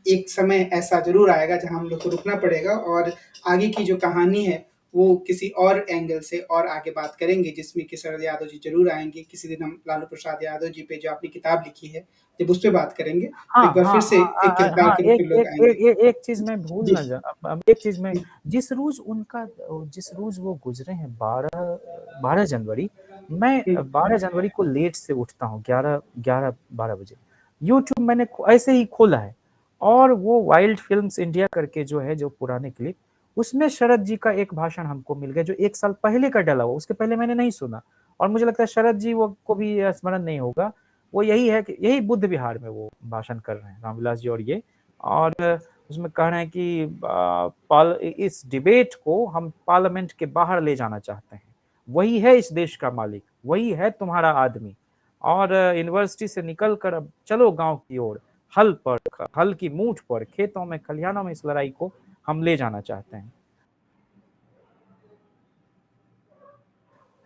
एक समय ऐसा ज़रूर आएगा जहाँ हम लोग को रुकना पड़ेगा और आगे की जो कहानी है, वो किसी और एंगल से और आगे बात करेंगे, जिसमें कि शरद यादव जी ज़रूर आएँगे। किसी दिन हम लालू प्रसाद यादव जी पे जो आपने किताब लिखी है, जब उस पे बात करेंगे, तो हाँ, एक बार हाँ, फिर से एक किरदार हाँ, के रूप एक में लोग एक आएँगे। एक ए एक चीज़ मैं भूल जी, ना जा अब एक चीज़ मैं, जी, जिस रोज़ वो गुज़रे हैं 12 जनवरी, मैं हुँ, 12 जनवरी को लेट से उठता हूँ, 11-12 बजे। यूट्यूब मैंने ऐसे ही खोला है, और वो वाइल्ड फ़िल्म्स इंडिया करके जो है, जो पुराने क्लिप, उसमें शरद जी का एक भाषण हमको मिल गया जो 1 साल पहले का डला हुआ, उसके पहले मैंने नहीं सुना, और मुझे लगता है शरद जी वो को भी स्मरण नहीं होगा। वो यही है कि यही बुद्ध विहार में वो भाषण कर रहे हैं, रामविलास जी और ये, और उसमें कह रहे हैं कि इस डिबेट को हम पार्लियामेंट के बाहर ले जाना चाहते हैं। वही है इस देश का मालिक, वही है तुम्हारा आदमी, और यूनिवर्सिटी से निकल कर अब चलो गाँव की ओर, हल की मूठ पर, खेतों में, खलिहानों में इस लड़ाई को हम ले जाना चाहते हैं।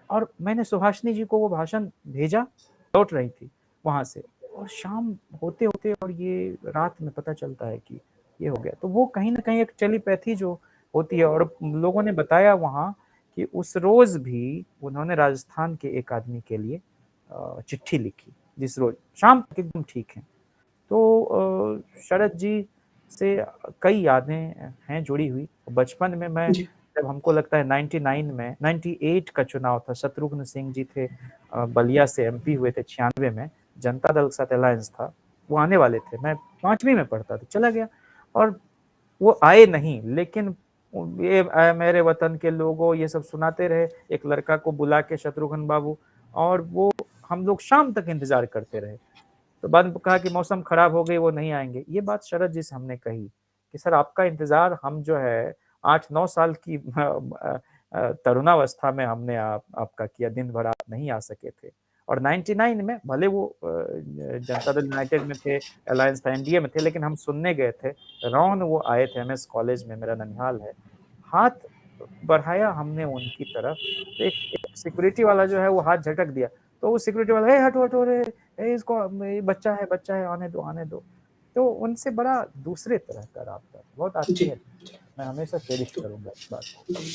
और मैंने सुहासिनी जी को वो भाषण भेजा, लौट रही थी वहाँ से, और शाम होते-होते और ये रात में पता चलता है कि ये हो गया। तो वो कहीं न कहीं एक टेलीपैथी जो होती है, और लोगों ने बताया वहाँ कि उस रोज़ भी उन्होंने राजस्थान के एक आदमी के लिए चिट्ठी लिखी, जिस रोज़ शाम तक एकदम ठीक हैं। तो शरद जी से कई यादें हैं जुड़ी हुई। बचपन में मैं, जी, जब हमको लगता है 99 में 98 का चुनाव था, शत्रुघ्न सिंह जी थे, बलिया से एमपी हुए थे 96 में, जनता दल के साथ अलायंस था, वो आने वाले थे। मैं 5वीं में पढ़ता था, चला गया, और वो आए नहीं, लेकिन ये मेरे वतन के लोगों ये सब सुनाते रहे, एक लड़का को बुला के शत्रुघ्न बाबू, और वो हम लोग शाम तक इंतज़ार करते रहे। तो बाद में कहा कि मौसम खराब हो गई, वो नहीं आएँगे। ये बात शरद जी से हमने कही कि सर आपका इंतज़ार हम जो है 8-9 साल की तरुणावस्था में हमने आपका किया, दिन भर आप नहीं आ सके थे। और 99 में भले वो जनता दल यूनाइटेड में थे, अलायंस था, एनडीए में थे, लेकिन हम सुनने गए थे। रौन वो आए थे एमएस कॉलेज में, मेरा ननिहाल है। हाथ बढ़ाया हमने उनकी तरफ, तो एक एक सिक्योरिटी वाला जो है वो हाथ झटक दिया। तो वो सिक्योरिटी वाला, "ए हटो, हटो रे! इसको, ये बच्चा है, आने दो, आने दो।" तो उनसे बड़ा दूसरे तरह का राबता था, बहुत जी। आत्मीयत थी। मैं हमेशा चेरिश तो करूँगा इस बात को। जी।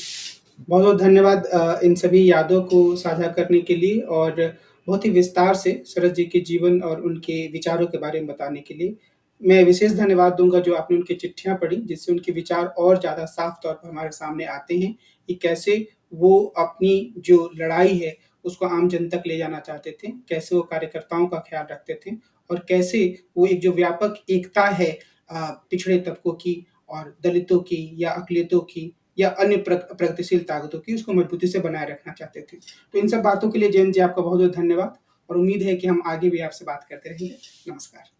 बहुत-बहुत धन्यवाद इन सभी यादों को साझा करने के लिए और बहुत ही विस्तार से शरद जी के जीवन और उनके विचारों के बारे में बताने के लिए। मैं विशेष धन्यवाद दूँगा जो आपने उनकी चिट्ठियाँ पढ़ी, जिससे उनके विचार और ज़्यादा साफ तौर पर हमारे सामने आते हैं कि कैसे वो अपनी जो लड़ाई है, उसको आम जन तक ले जाना चाहते थे, कैसे वो कार्यकर्ताओं का ख़्याल रखते थे और कैसे वो एक जो व्यापक एकता है पिछड़े तबकों की और दलितों की या अक़लियतों की या अन्य प्रगतिशील ताकतों की, उसको मजबूती से बनाए रखना चाहते थे। तो इन सब बातों के लिए जयंत जी आपका बहुत-बहुत धन्यवाद और उम्मीद है कि हम आगे भी आपसे बात करते रहेंगे। नमस्कार।